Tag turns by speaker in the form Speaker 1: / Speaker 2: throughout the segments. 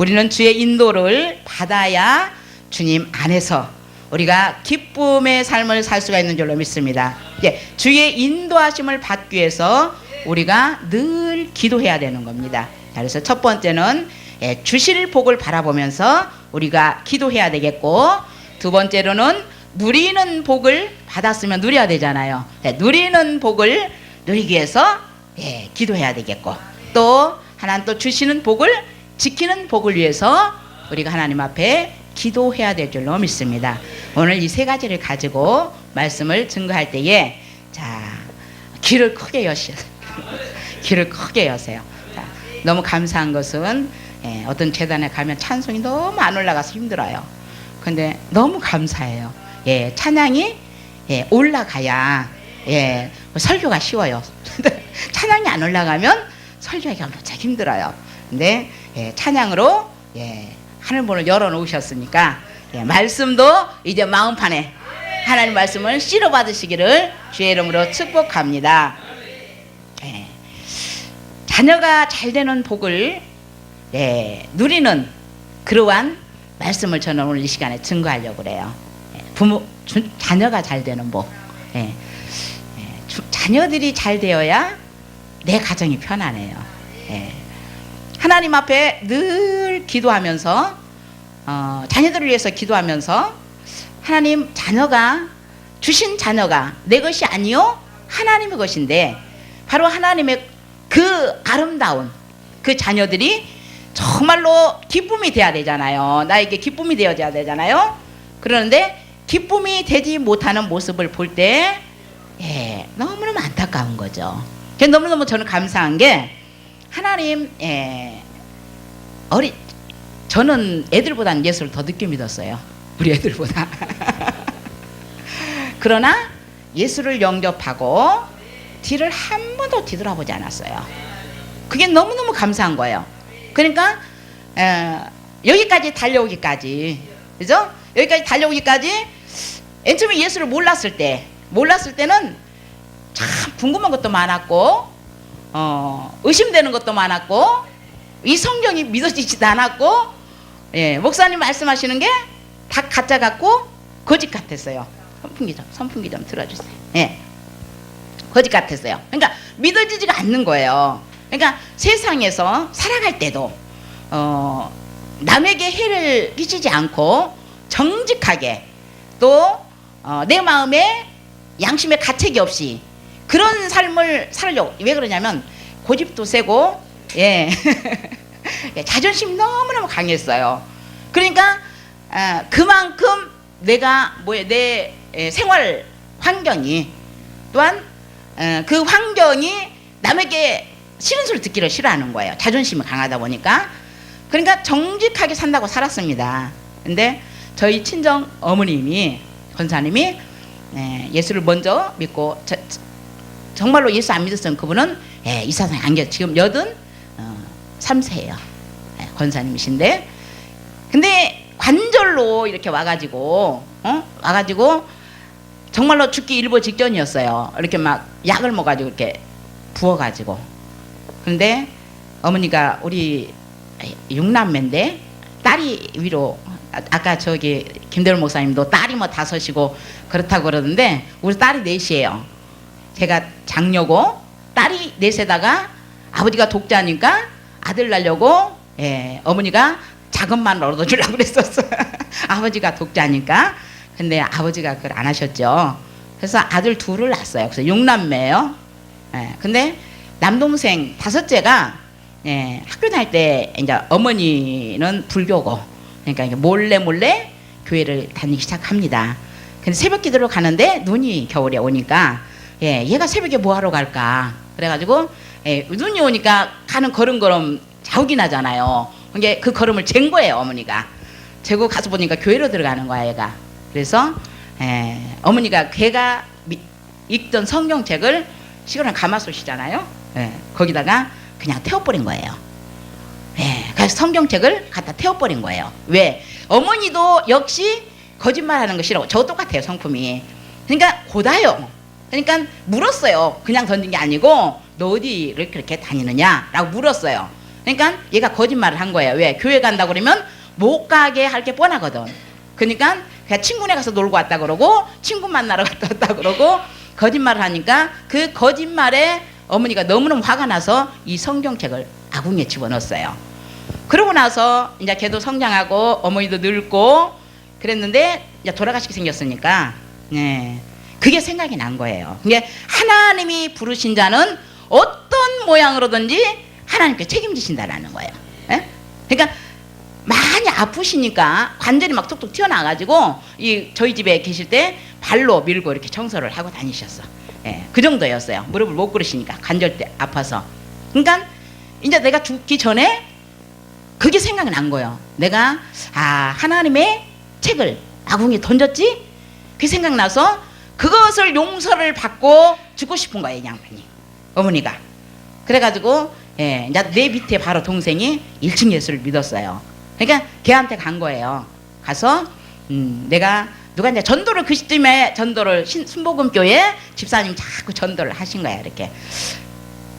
Speaker 1: 우리는 주의 인도를 받아야 주님 안에서 우리가 기쁨의 삶을 살 수가 있는 줄로 믿습니다. 주의 인도하심을 받기 위해서 우리가 늘 기도해야 되는 겁니다. 그래서 첫 번째는 주실 복을 바라보면서 우리가 기도해야 되겠고, 두 번째로는 누리는 복을 받았으면 누려야 되잖아요. 누리는 복을 누리기 위해서 기도해야 되겠고, 또 하나는 또 주시는 복을 지키는 복을 위해서 우리가 하나님 앞에 기도해야 될 줄로 믿습니다. 오늘 이 세 가지를 가지고 말씀을 증거할 때에 귀를 크게 여세요. 귀를 크게 여세요. 너무 감사한 것은 어떤 재단에 가면 찬송이 너무 안 올라가서 힘들어요. 근데 너무 감사해요. 찬양이 올라가야 설교가 쉬워요. 찬양이 안 올라가면 설교하기가 무척 힘들어요. 근데 찬양으로 하늘문을 열어놓으셨으니까 말씀도 이제 마음판에 하나님 말씀을 씨로 받으시기를 주의 이름으로 축복합니다. 자녀가 잘되는 복을 누리는 그러한 말씀을 저는 오늘 이 시간에 증거하려고 그래요. 자녀가 잘되는 복. 자녀들이 잘 되어야 내 가정이 편안해요. 하나님 앞에 늘 기도하면서 자녀들을 위해서 기도하면서 하나님, 주신 자녀가 내 것이 아니요 하나님의 것인데, 바로 하나님의 그 아름다운 그 자녀들이 정말로 기쁨이 돼야 되잖아요. 나에게 기쁨이 되어야 되잖아요. 그러는데 기쁨이 되지 못하는 모습을 볼 때 너무너무 안타까운 거죠. 너무너무 저는 감사한 게, 하나님 저는 애들보다는 예수를 더 늦게 믿었어요. 우리 애들보다. 그러나 예수를 영접하고 뒤를 한 번도 뒤돌아보지 않았어요. 그게 너무너무 감사한 거예요. 그러니까 여기까지 달려오기까지, 그죠? 여기까지 달려오기까지 맨 처음에 예수를 몰랐을 때는 참 궁금한 것도 많았고 의심되는 것도 많았고 이 성경이 믿어지지도 않았고, 목사님 말씀하시는 게 다 가짜 같고 거짓 같았어요. 선풍기 좀 틀어주세요. 거짓 같았어요. 그러니까 믿어지지가 않는 거예요. 그러니까 세상에서 살아갈 때도 남에게 해를 끼치지 않고 정직하게, 또 내 마음에 양심에 가책이 없이 그런 삶을 살려고. 왜 그러냐면 고집도 세고 자존심이 너무너무 강했어요. 그러니까 그만큼 내 생활 환경이, 또한 그 환경이 남에게 싫은 소리 듣기를 싫어하는 거예요. 자존심이 강하다 보니까. 그러니까 정직하게 산다고 살았습니다. 근데 저희 친정 어머님이, 권사님이 예수를 먼저 믿고, 정말로 예수 안 믿었으면 그분은 이 세상에 안 계셔. 지금 83세예요. 권사님이신데, 근데 관절로 이렇게 와가지고 정말로 죽기 일보 직전이었어요. 이렇게 막 약을 먹어가지고 이렇게 부어가지고. 근데 어머니가, 우리 6남매인데 딸이 위로, 아까 저기 김대월 목사님도 딸이 뭐 5이고 그렇다고 그러는데, 우리 딸이 4이에요. 제가 장녀고 딸이 4에다가 아버지가 독자니까 아들 낳으려고 어머니가 자금만 얻어주려고 그랬었어요. 아버지가 독자니까. 근데 아버지가 그걸 안 하셨죠. 그래서 아들 2을 낳았어요. 그래서 6남매예요. 근데 남동생 5째가 학교 다닐 때 이제 어머니는 불교고, 그러니까 이게 몰래 교회를 다니기 시작합니다. 근데 새벽 기도로 가는데 눈이 겨울에 오니까 얘가 새벽에 뭐 하러 갈까? 그래가지고 눈이 오니까 가는 걸음걸음 자욱이 나잖아요. 그게 그 걸음을 잰 거예요. 어머니가 재고 가서 보니까 교회로 들어가는 거야, 얘가. 그래서 어머니가 걔가 읽던 성경책을, 시골은 가마솥이잖아요. 거기다가 그냥 태워버린 거예요. 그래서 성경책을 갖다 태워버린 거예요. 왜? 어머니도 역시 거짓말하는 거 싫어. 저 똑같아요, 성품이. 그러니까 고다요. 그러니까 물었어요. 그냥 던진 게 아니고, 너 어디를 그렇게 다니느냐? 라고 물었어요. 그러니까 얘가 거짓말을 한 거예요. 왜? 교회 간다 그러면 못 가게 할 게 뻔하거든. 그러니까 그냥 친구네 가서 놀고 왔다 그러고 친구 만나러 갔다 왔다 그러고 거짓말을 하니까 그 거짓말에 어머니가 너무너무 화가 나서 이 성경책을 아궁이에 집어넣었어요. 그러고 나서 이제 걔도 성장하고 어머니도 늙고 그랬는데 이제 돌아가시게 생겼으니까 그게 생각이 난 거예요. 그게 하나님이 부르신 자는 어떤 모양으로든지 하나님께 책임지신다라는 거예요. 예? 그러니까 많이 아프시니까 관절이 막 툭툭 튀어나와가지고 저희 집에 계실 때 발로 밀고 이렇게 청소를 하고 다니셨어. 예, 그 정도였어요. 무릎을 못 꿇으시니까 관절 때 아파서. 그러니까 이제 내가 죽기 전에 그게 생각이 난 거예요. 내가 하나님의 책을 아궁이에 던졌지? 그게 생각나서 그것을 용서를 받고 죽고 싶은 거예요, 이 양반이. 어머니가. 그래가지고 이제 내 밑에 바로 동생이 1층 예수를 믿었어요. 그러니까 걔한테 간 거예요. 가서 내가 누가 이제 전도를 그 시점에 전도를 순복음교회 집사님 자꾸 전도를 하신 거야 이렇게.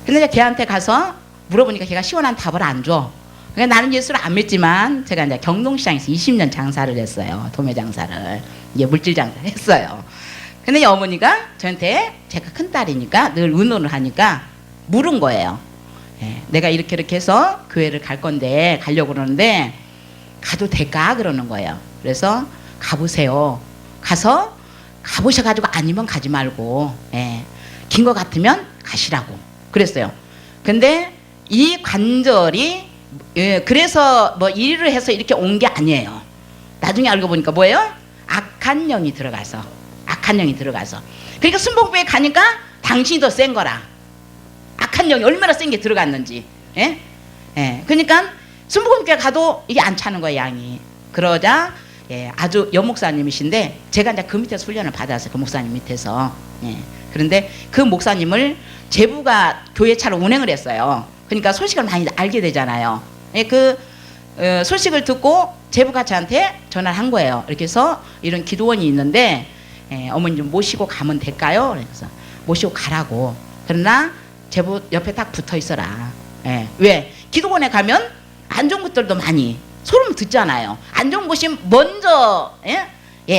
Speaker 1: 근데 이제 걔한테 가서 물어보니까 걔가 시원한 답을 안 줘. 그러니까 나는 예수를 안 믿지만 제가 이제 경동시장에서 20년 장사를 했어요. 도매 장사를. 이제 물질 장사를 했어요. 근데 어머니가 저한테 제가 큰 딸이니까 늘 의논을 하니까 물은 거예요. 내가 이렇게 해서 교회를 갈 건데 가려고 그러는데 가도 될까 그러는 거예요. 그래서 가보세요. 가서 가보셔가지고 아니면 가지 말고 긴 거 같으면 가시라고 그랬어요. 근데 이 관절이 그래서 뭐 일을 해서 이렇게 온 게 아니에요. 나중에 알고 보니까 뭐예요? 악한 영이 들어가서 그러니까 순복음교회 가니까 당신이 더 센 거라. 악한 영이 얼마나 센 게 들어갔는지. 그러니까 순복음교회 가도 이게 안 차는 거예요, 양이. 그러자 아주 여목사님이신데 제가 이제 그 밑에서 훈련을 받았어요. 그 목사님 밑에서. 그런데 그 목사님을 제부가 교회 차로 운행을 했어요. 그러니까 소식을 많이 알게 되잖아요. 그 소식을 듣고 제부가 저한테 전화를 한 거예요. 이렇게 해서 이런 기도원이 있는데 어머니 좀 모시고 가면 될까요? 그래서 모시고 가라고. 그러나 제부 옆에 딱 붙어 있어라. 왜? 기도원에 가면 안 좋은 것들도 많이 소름 듣잖아요. 안 좋은 것이 먼저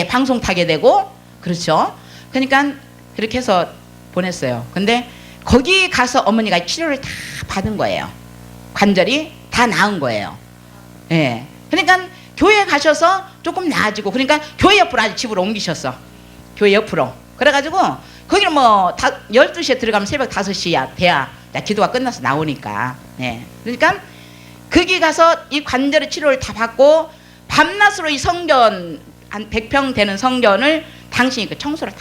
Speaker 1: 방송 타게 되고 그렇죠. 그러니까 그렇게 해서 보냈어요. 근데 거기 가서 어머니가 치료를 다 받은 거예요. 관절이 다 나은 거예요. 그러니까 교회 가셔서 조금 나아지고 그러니까 교회 옆으로 아주 집으로 옮기셨어. 교회 옆으로. 그래가지고 거기는 뭐 12시에 들어가면 새벽 5시야 돼야 기도가 끝나서 나오니까. 그러니까 거기 가서 이 관절의 치료를 다 받고 밤낮으로 이 성전 한 100평 되는 성전을 당신이 그 청소를 다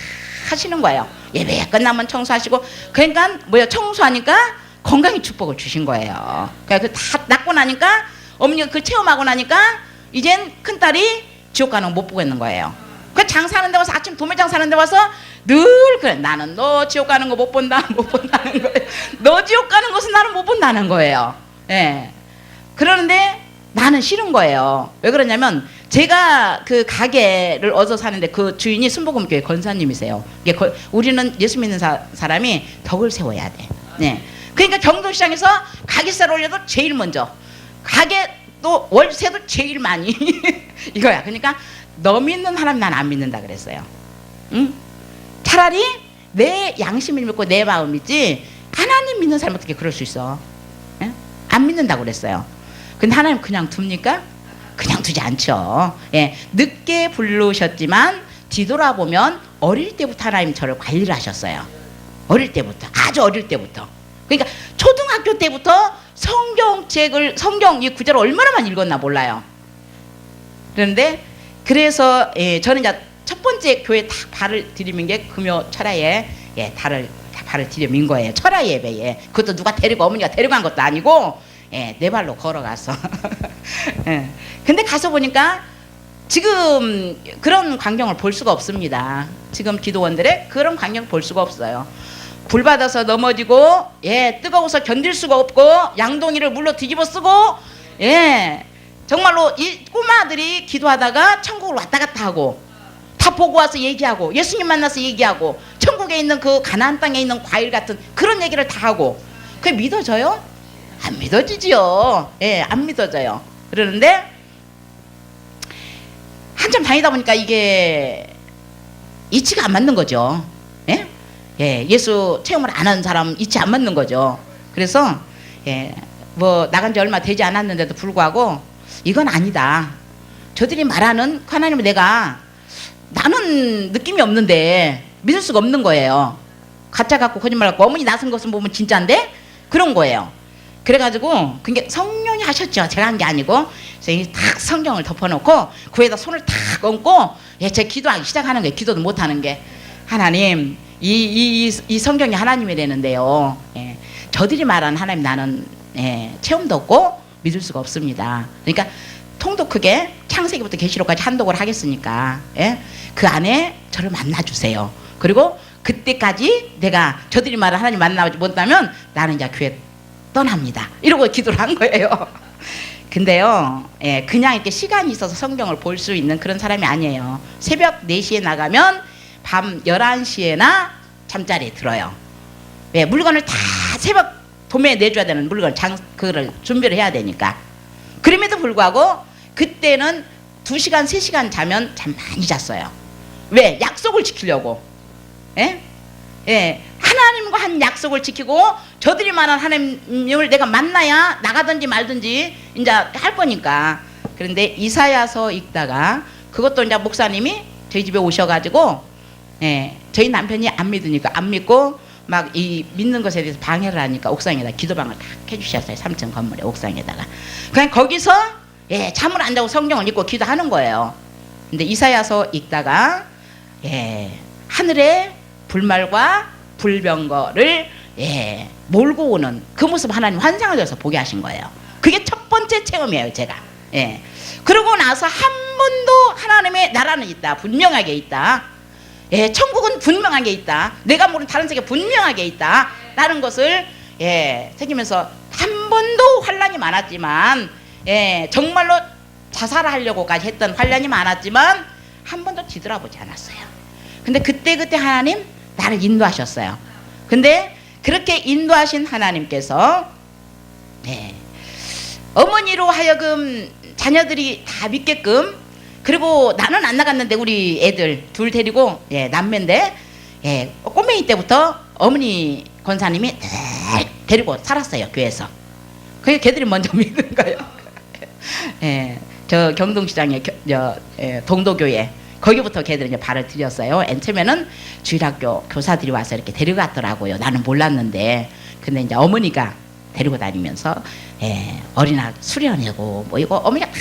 Speaker 1: 하시는 거예요. 예배 끝나면 청소하시고 그러니까 뭐야 청소하니까 건강의 축복을 주신 거예요. 그러니까 다 낫고 나니까 어머니가 그 체험하고 나니까 이젠 큰딸이 지옥 가는 거 못 보겠는 거예요. 그 장사하는 데 와서 아침 도매장 사는 데 와서 늘 그래 나는 너 지옥 가는 거 못 본다는 거예요. 너 지옥 가는 것은 나는 못 본다는 거예요. 그러는데 나는 싫은 거예요. 왜 그러냐면 제가 그 가게를 얻어 사는데 그 주인이 순복음교회 권사님이세요. 우리는 예수 믿는 사람이 덕을 세워야 돼. 그러니까 경동시장에서 가게세를 올려도 제일 먼저 가게 또 월세도 제일 많이 이거야. 그러니까 너 믿는 하나님 난 안 믿는다 그랬어요. 응? 차라리 내 양심을 믿고 내 마음 믿지 하나님 믿는 사람 어떻게 그럴 수 있어? 안 믿는다고 그랬어요. 근데 하나님 그냥 둡니까? 그냥 두지 않죠. 늦게 부르셨지만 뒤돌아보면 어릴 때부터 하나님 저를 관리를 하셨어요. 어릴 때부터, 아주 어릴 때부터. 그러니까 초등학교 때부터 성경 이 구절을 얼마나 많이 읽었나 몰라요. 그런데 그래서 저는 이제 첫 번째 교회 딱 발을 들이민 게 금요 철야에 발을 들여민 거예요. 철야 예배에. 그것도 누가 데리고 어머니가 데려간 것도 아니고 내 발로 걸어가서. 근데 가서 보니까 지금 그런 광경을 볼 수가 없습니다. 지금 기도원들의 그런 광경을 볼 수가 없어요. 불 받아서 넘어지고 뜨거워서 견딜 수가 없고 양동이를 물로 뒤집어 쓰고 정말로 이 꼬마들이 기도하다가 천국을 왔다 갔다 하고 다 보고 와서 얘기하고 예수님 만나서 얘기하고 천국에 있는 그 가나안 땅에 있는 과일 같은 그런 얘기를 다 하고 그게 믿어져요? 안 믿어지지요. 예, 안 믿어져요. 그러는데 한참 다니다 보니까 이게 이치가 안 맞는 거죠. 예? 예, 예수 체험을 안 하는 사람 이치 안 맞는 거죠. 그래서 예, 뭐 나간 지 얼마 되지 않았는데도 불구하고 이건 아니다. 저들이 말하는 하나님을 나는 느낌이 없는데 믿을 수가 없는 거예요. 가짜 같고 거짓말 같고 어머니 나선 것을 보면 진짜인데 그런 거예요. 그래가지고 그게 성령이 하셨죠. 제가 한 게 아니고 그래서 탁 성경을 덮어놓고 그에다 손을 탁 얹고 예, 제 기도하기 시작하는 거예요. 기도도 못하는 게 하나님 이 성경이 하나님이라는데요. 예, 저들이 말하는 하나님 나는 예, 체험도 없고 믿을 수가 없습니다. 그러니까 통도 크게 창세기부터 계시록까지 한독을 하겠으니까 예, 그 안에 저를 만나주세요. 그리고 그때까지 내가 저들이 말하는 하나님 만나지 못하면 나는 이제 교회 떠납니다. 이러고 기도를 한 거예요. 근데요, 예, 그냥 이렇게 시간이 있어서 성경을 볼 수 있는 그런 사람이 아니에요. 새벽 4시에 나가면 밤 11시에나 잠자리에 들어요. 예, 물건을 다 새벽 도매에 내줘야 되는 물건, 그거를 준비를 해야 되니까. 그럼에도 불구하고 그때는 2시간, 3시간 자면 잠 많이 잤어요. 왜? 약속을 지키려고. 예? 예, 하나님과 한 약속을 지키고 저들이 말한 하나님을 내가 만나야 나가든지 말든지 이제 할 거니까. 그런데 이사야서 읽다가 그것도 이제 목사님이 저희 집에 오셔가지고 예, 저희 남편이 안 믿으니까 안 믿고 막 이 믿는 것에 대해서 방해를 하니까 옥상에다 기도방을 딱 해주셨어요. 3층 건물에 옥상에다가. 그냥 거기서 예, 잠을 안 자고 성경을 읽고 기도하는 거예요. 근데 이사야서 읽다가 예, 하늘에 불말과 불병거를 예, 몰고 오는 그 모습 하나님 환상하셔서 보게 하신 거예요. 그게 첫 번째 체험이에요, 제가. 예. 그러고 나서 한 번도 하나님의 나라는 있다, 분명하게 있다. 예, 천국은 분명하게 있다. 내가 모르는 다른 세계 분명하게 있다. 라는 것을 예, 새기면서 한 번도 환란이 많았지만 예, 정말로 자살하려고까지 했던 환란이 많았지만 한 번도 뒤돌아보지 않았어요. 근데 그때 하나님 나를 인도하셨어요. 근데 그렇게 인도하신 하나님께서 네, 어머니로 하여금 자녀들이 다 믿게끔, 그리고 나는 안 나갔는데 우리 애들 둘 데리고 예, 남매인데 예, 꼬맹이 때부터 어머니 권사님이 데리고 살았어요, 교회에서. 그게 걔들이 먼저 믿는 거예요. 예, 저 경동시장에 동도교회 거기부터 걔들이 이제 발을 들였어요. 맨 처음에는 주일학교 교사들이 와서 이렇게 데려갔더라고요. 나는 몰랐는데. 근데 이제 어머니가 데리고 다니면서 예, 어린아 수련회고 뭐 이거 어머니가 다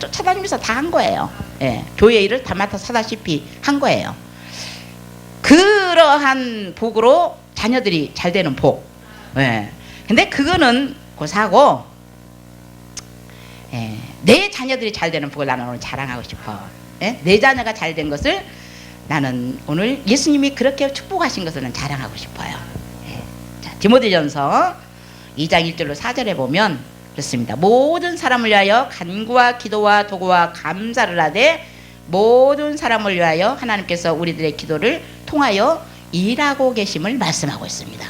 Speaker 1: 쫓아다니면서 다 한 거예요. 예, 교회 일을 다 맡아서 하다시피 한 거예요. 그러한 복으로 자녀들이 잘 되는 복. 예. 근데 그거는 고사고 예, 내 자녀들이 잘 되는 복을 나는 오늘 자랑하고 싶어. 예? 내 자녀가 잘 된 것을 나는 오늘 예수님이 그렇게 축복하신 것을 자랑하고 싶어요. 예. 자, 디모데전서 2장 1절로 4절에 보면 그렇습니다. 모든 사람을 위하여 간구와 기도와 도구와 감사를 하되 모든 사람을 위하여 하나님께서 우리들의 기도를 통하여 일하고 계심을 말씀하고 있습니다.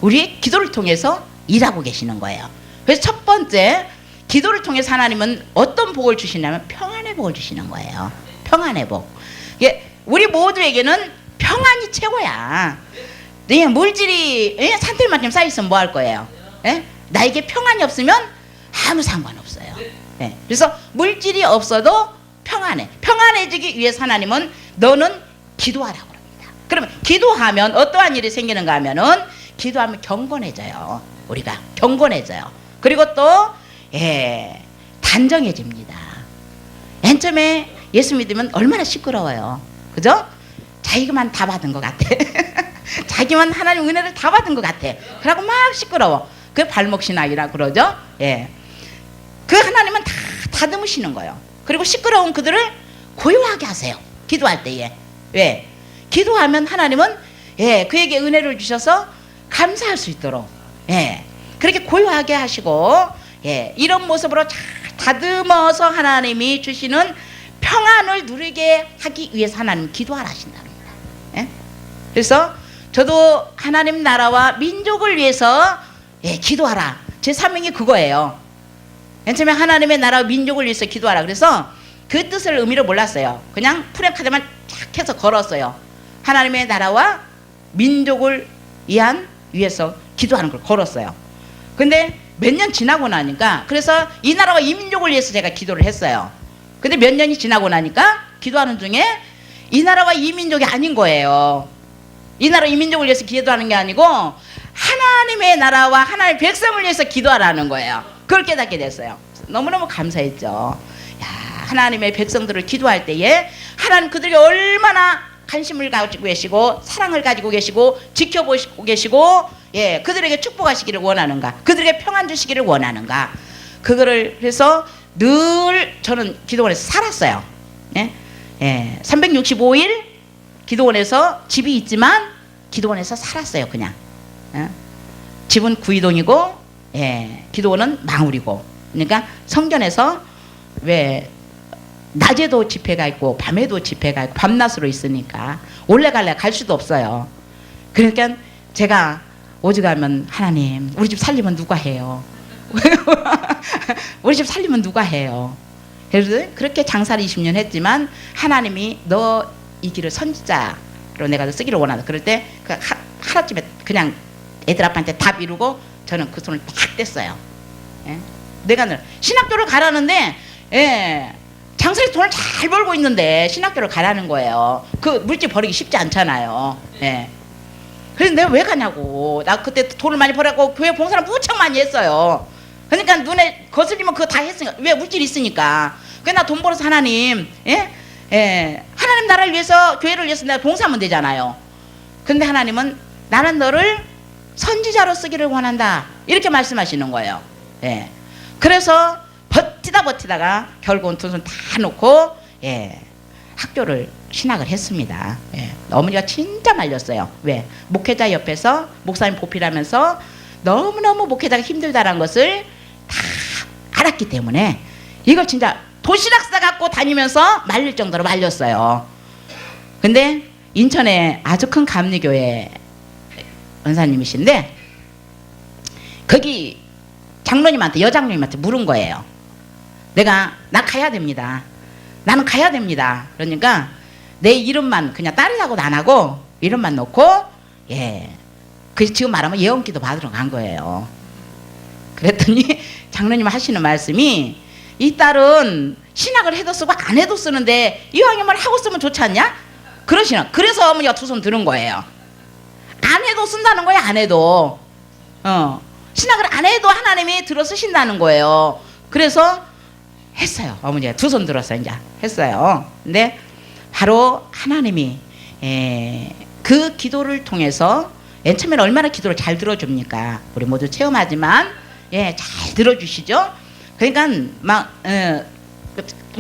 Speaker 1: 우리의 기도를 통해서 일하고 계시는 거예요. 그래서 첫 번째, 기도를 통해서 하나님은 어떤 복을 주시냐면 평안의 복을 주시는 거예요. 평안의 복. 이게 우리 모두에게는 평안이 최고야. 네, 물질이 예? 산들만큼 쌓여있으면 뭐 할 거예요? 예? 나에게 평안이 없으면 아무 상관없어요. 예. 그래서 물질이 없어도 평안해. 평안해지기 위해서 하나님은 너는 기도하라고 합니다. 그러면 기도하면 어떠한 일이 생기는가 하면은 기도하면 경건해져요. 우리가 경건해져요. 그리고 또 예, 단정해집니다. 맨 처음에 예수 믿으면 얼마나 시끄러워요. 그죠? 자기만 다 받은 것 같아. 자기만 하나님 은혜를 다 받은 것 같아. 그러고 막 시끄러워. 그 발목신학이라 그러죠. 예. 그 하나님은 다 다듬으시는 거예요. 그리고 시끄러운 그들을 고요하게 하세요. 기도할 때에. 왜? 기도하면 하나님은 예, 그에게 은혜를 주셔서 감사할 수 있도록 예, 그렇게 고요하게 하시고 예, 이런 모습으로 잘 다듬어서 하나님이 주시는 평안을 누리게 하기 위해서 하나님 기도하라 하신답니다. 예? 그래서 저도 하나님 나라와 민족을 위해서 예, 기도하라. 제 사명이 그거예요. 맨 처음에 하나님의 나라와 민족을 위해서 기도하라. 그래서 그 뜻을 의미를 몰랐어요. 그냥 프랭카드만 쫙 해서 걸었어요. 하나님의 나라와 민족을 위해서 기도하는 걸 걸었어요. 근데 몇 년 지나고 나니까, 그래서 이 나라와 이 민족을 위해서 제가 기도를 했어요. 근데 몇 년이 지나고 나니까 기도하는 중에 이 나라와 이 민족이 아닌 거예요. 이 나라 이 민족을 위해서 기도하는 게 아니고 하나님의 나라와 하나님의 백성을 위해서 기도하라는 거예요. 그걸 깨닫게 됐어요. 너무너무 감사했죠. 야, 하나님의 백성들을 기도할 때에 하나님 그들에게 얼마나 관심을 가지고 계시고 사랑을 가지고 계시고 지켜보시고 계시고, 예, 그들에게 축복하시기를 원하는가, 그들에게 평안 주시기를 원하는가, 그거를 해서 늘 저는 기도원에서 살았어요. 예? 예, 365일 기도원에서 집이 있지만 기도원에서 살았어요. 그냥. 예? 집은 구이동이고, 예, 기도원은 망울이고. 그러니까 성전에서 왜 낮에도 집회가 있고 밤에도 집회가 있고 밤낮으로 있으니까 올래갈래 갈 수도 없어요. 그러니까 제가 오죽하면 하나님 우리 집 살리면 누가 해요? 우리 집 살리면 누가 해요? 그래서 그렇게 장사를 20년 했지만 하나님이 너 이 길을 선지자로 내가 쓰기를 원한다. 그럴 때 그 하나쯤에 그냥 애들 아빠한테 다 미루고 저는 그 손을 딱 뗐어요. 예? 내가 늘 신학교를 가라는데, 예, 장사에서 돈을 잘 벌고 있는데 신학교를 가라는 거예요. 그 물질 버리기 쉽지 않잖아요. 예. 그래서 내가 왜 가냐고. 나 그때 돈을 많이 벌었고 교회 봉사를 무척 많이 했어요. 그러니까 눈에 거슬리면 그거 다 했으니까. 왜? 물질이 있으니까. 그래 나 돈 벌어서 하나님, 예? 예, 하나님 나라를 위해서 교회를 위해서 내가 봉사하면 되잖아요. 근데 하나님은 나는 너를 선지자로 쓰기를 원한다, 이렇게 말씀하시는 거예요. 예. 그래서 버티다가 결국은 두 손 다 놓고, 예, 학교를 신학을 했습니다. 예. 어머니가 진짜 말렸어요. 왜? 목회자 옆에서 목사님 보필하면서 너무너무 목회자가 힘들다는 것을 다 알았기 때문에 이걸 진짜 도시락싸 갖고 다니면서 말릴 정도로 말렸어요. 근데 인천에 아주 큰 감리교회 원사님이신데 거기 장로님한테, 여장로님한테 물은 거예요. 나 가야 됩니다. 나는 가야 됩니다. 그러니까 내 이름만 그냥 딸이라고도 안 하고 이름만 놓고, 예, 그 지금 말하면 예언기도 받으러 간 거예요. 그랬더니 장로님 하시는 말씀이, 이 딸은 신학을 해도 쓰고 안 해도 쓰는데 이왕이면 하고 쓰면 좋지 않냐? 그러시는. 그래서 어머니가 두 손 들은 거예요. 안 해도 쓴다는 거야. 안 해도. 신학을 안 해도 하나님이 들어 쓰신다는 거예요. 그래서 했어요. 어머니가 두 손 들었어요. 이제 했어요. 근데 바로 하나님이, 그 기도를 통해서, 맨 처음에는 얼마나 기도를 잘 들어줍니까? 우리 모두 체험하지만, 예, 잘 들어주시죠. 그러니까 막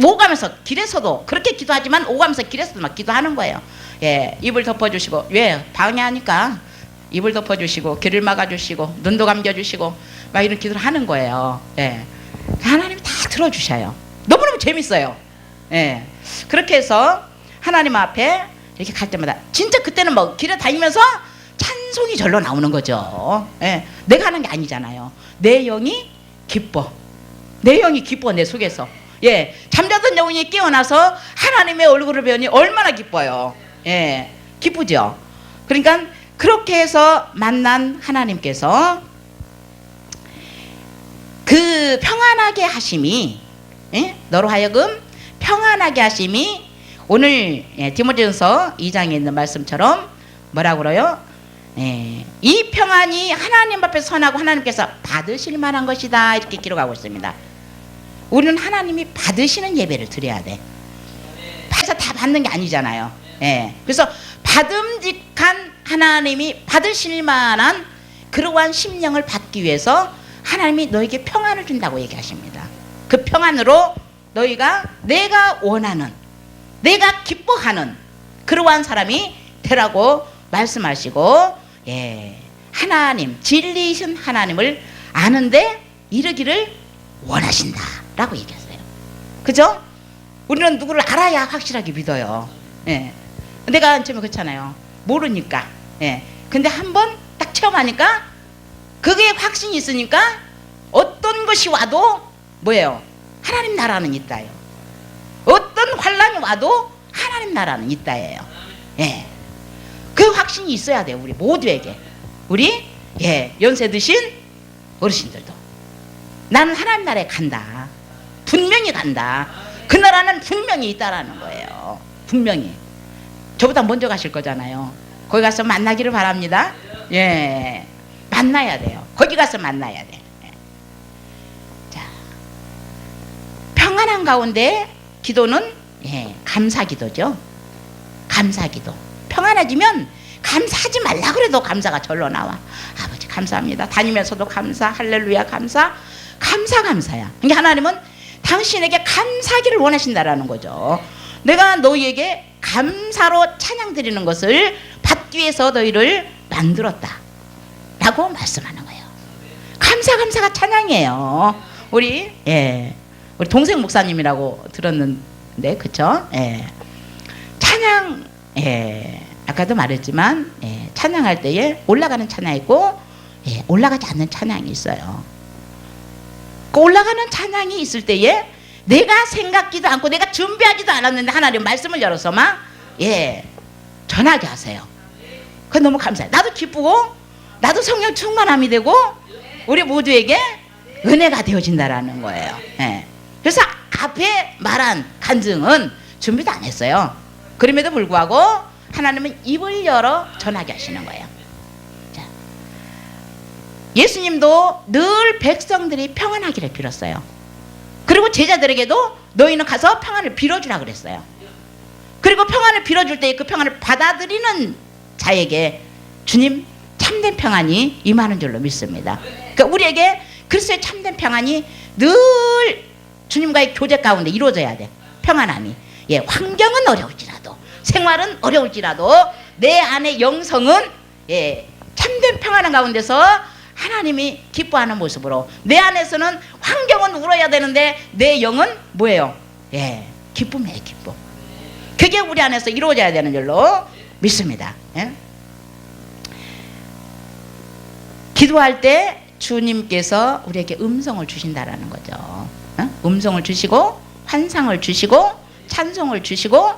Speaker 1: 오가면서 길에서도 그렇게 기도하지만 오가면서 길에서도 막 기도하는 거예요. 예, 입을 덮어주시고, 왜? 방해하니까 입을 덮어주시고 귀를 막아주시고 눈도 감겨주시고 막 이런 기도를 하는 거예요. 예, 하나님이 다 들어주셔요. 너무너무 재밌어요. 예, 그렇게 해서 하나님 앞에 이렇게 갈 때마다 진짜 그때는 뭐 길에 다니면서 찬송이 절로 나오는 거죠. 예, 내가 하는 게 아니잖아요. 내 영이 기뻐. 내 영이 기뻐. 내 속에서. 예, 잠자던 영혼이 깨어나서 하나님의 얼굴을 배우니 얼마나 기뻐요. 예, 기쁘죠. 그러니까 그렇게 해서 만난 하나님께서 그 평안하게 하심이, 예? 너로 하여금 평안하게 하심이, 오늘, 예, 디모데전서 2장에 있는 말씀처럼 뭐라고 그래요? 예, 이 평안이 하나님 앞에 선하고 하나님께서 받으실 만한 것이다, 이렇게 기록하고 있습니다. 우리는 하나님이 받으시는 예배를 드려야 돼. 받아서 다 받는 게 아니잖아요. 예, 그래서 받음직한 하나님이 받으실 만한 그러한 심령을 받기 위해서 하나님이 너에게 평안을 준다고 얘기하십니다. 그 평안으로 너희가 내가 원하는, 내가 기뻐하는 그러한 사람이 되라고 말씀하시고, 예, 하나님, 진리이신 하나님을 아는데 이르기를 원하신다라고 얘기했어요. 그죠? 우리는 누구를 알아야 확실하게 믿어요. 예, 내가 처음에 그렇잖아요. 모르니까. 예, 근데 한번 딱 체험하니까 그게 확신이 있으니까 어떤 것이 와도 뭐예요? 하나님 나라는 있다요. 어떤 환란이 와도 하나님 나라는 있다예요. 예. 그 확신이 있어야 돼요. 우리 모두에게. 우리 연세 드신 어르신들도 나는 하나님 나라에 간다. 분명히 간다. 그 나라는 분명히 있다라는 거예요. 분명히. 저보다 먼저 가실 거잖아요. 거기 가서 만나기를 바랍니다. 예, 만나야 돼요. 거기 가서 만나야 돼. 자, 평안한 가운데 기도는 감사기도죠. 감사기도. 평안해지면 감사하지 말라 그래도 감사가 절로 나와. 아버지 감사합니다. 다니면서도 감사, 할렐루야 감사, 감사야. 그러니까 하나님은 당신에게 감사하기를 원하신다라는 거죠. 내가 너희에게 감사로 찬양 드리는 것을 받기 위해서 너희를 만들었다 라고 말씀하는 거예요. 감사가 찬양이에요. 우리 동생 목사님이라고 들었는데 그쵸? 찬양 아까도 말했지만 찬양할 때에 올라가는 찬양이 있고 올라가지 않는 찬양이 있어요. 그 올라가는 찬양이 있을 때에 내가 생각지도 않고 내가 준비하지도 않았는데 하나님 말씀을 열어서 막 전하게 하세요. 그게 너무 감사해요. 나도 기쁘고 나도 성령 충만함이 되고 우리 모두에게 은혜가 되어진다라는 거예요. 그래서 앞에 말한 간증은 준비도 안 했어요. 그럼에도 불구하고 하나님은 입을 열어 전하게 하시는 거예요. 자, 예수님도 늘 백성들이 평안하기를 빌었어요. 그리고 제자들에게도 너희는 가서 평안을 빌어주라 그랬어요. 그리고 평안을 빌어줄 때 그 평안을 받아들이는 자에게 주님 참된 평안이 임하는 줄로 믿습니다. 그러니까 우리에게 그리스도의 참된 평안이 늘 주님과의 교제 가운데 이루어져야 돼. 평안함이. 환경은 어려울지라도 생활은 어려울지라도 내 안의 영성은 참된 평안한 가운데서 하나님이 기뻐하는 모습으로 내 안에서는 환경은 울어야 되는데 내 영은 뭐예요? 기쁨이에요. 기쁨. 그게 우리 안에서 이루어져야 되는 줄로 믿습니다. 기도할 때 주님께서 우리에게 음성을 주신다라는 거죠. 음성을 주시고 환상을 주시고 찬송을 주시고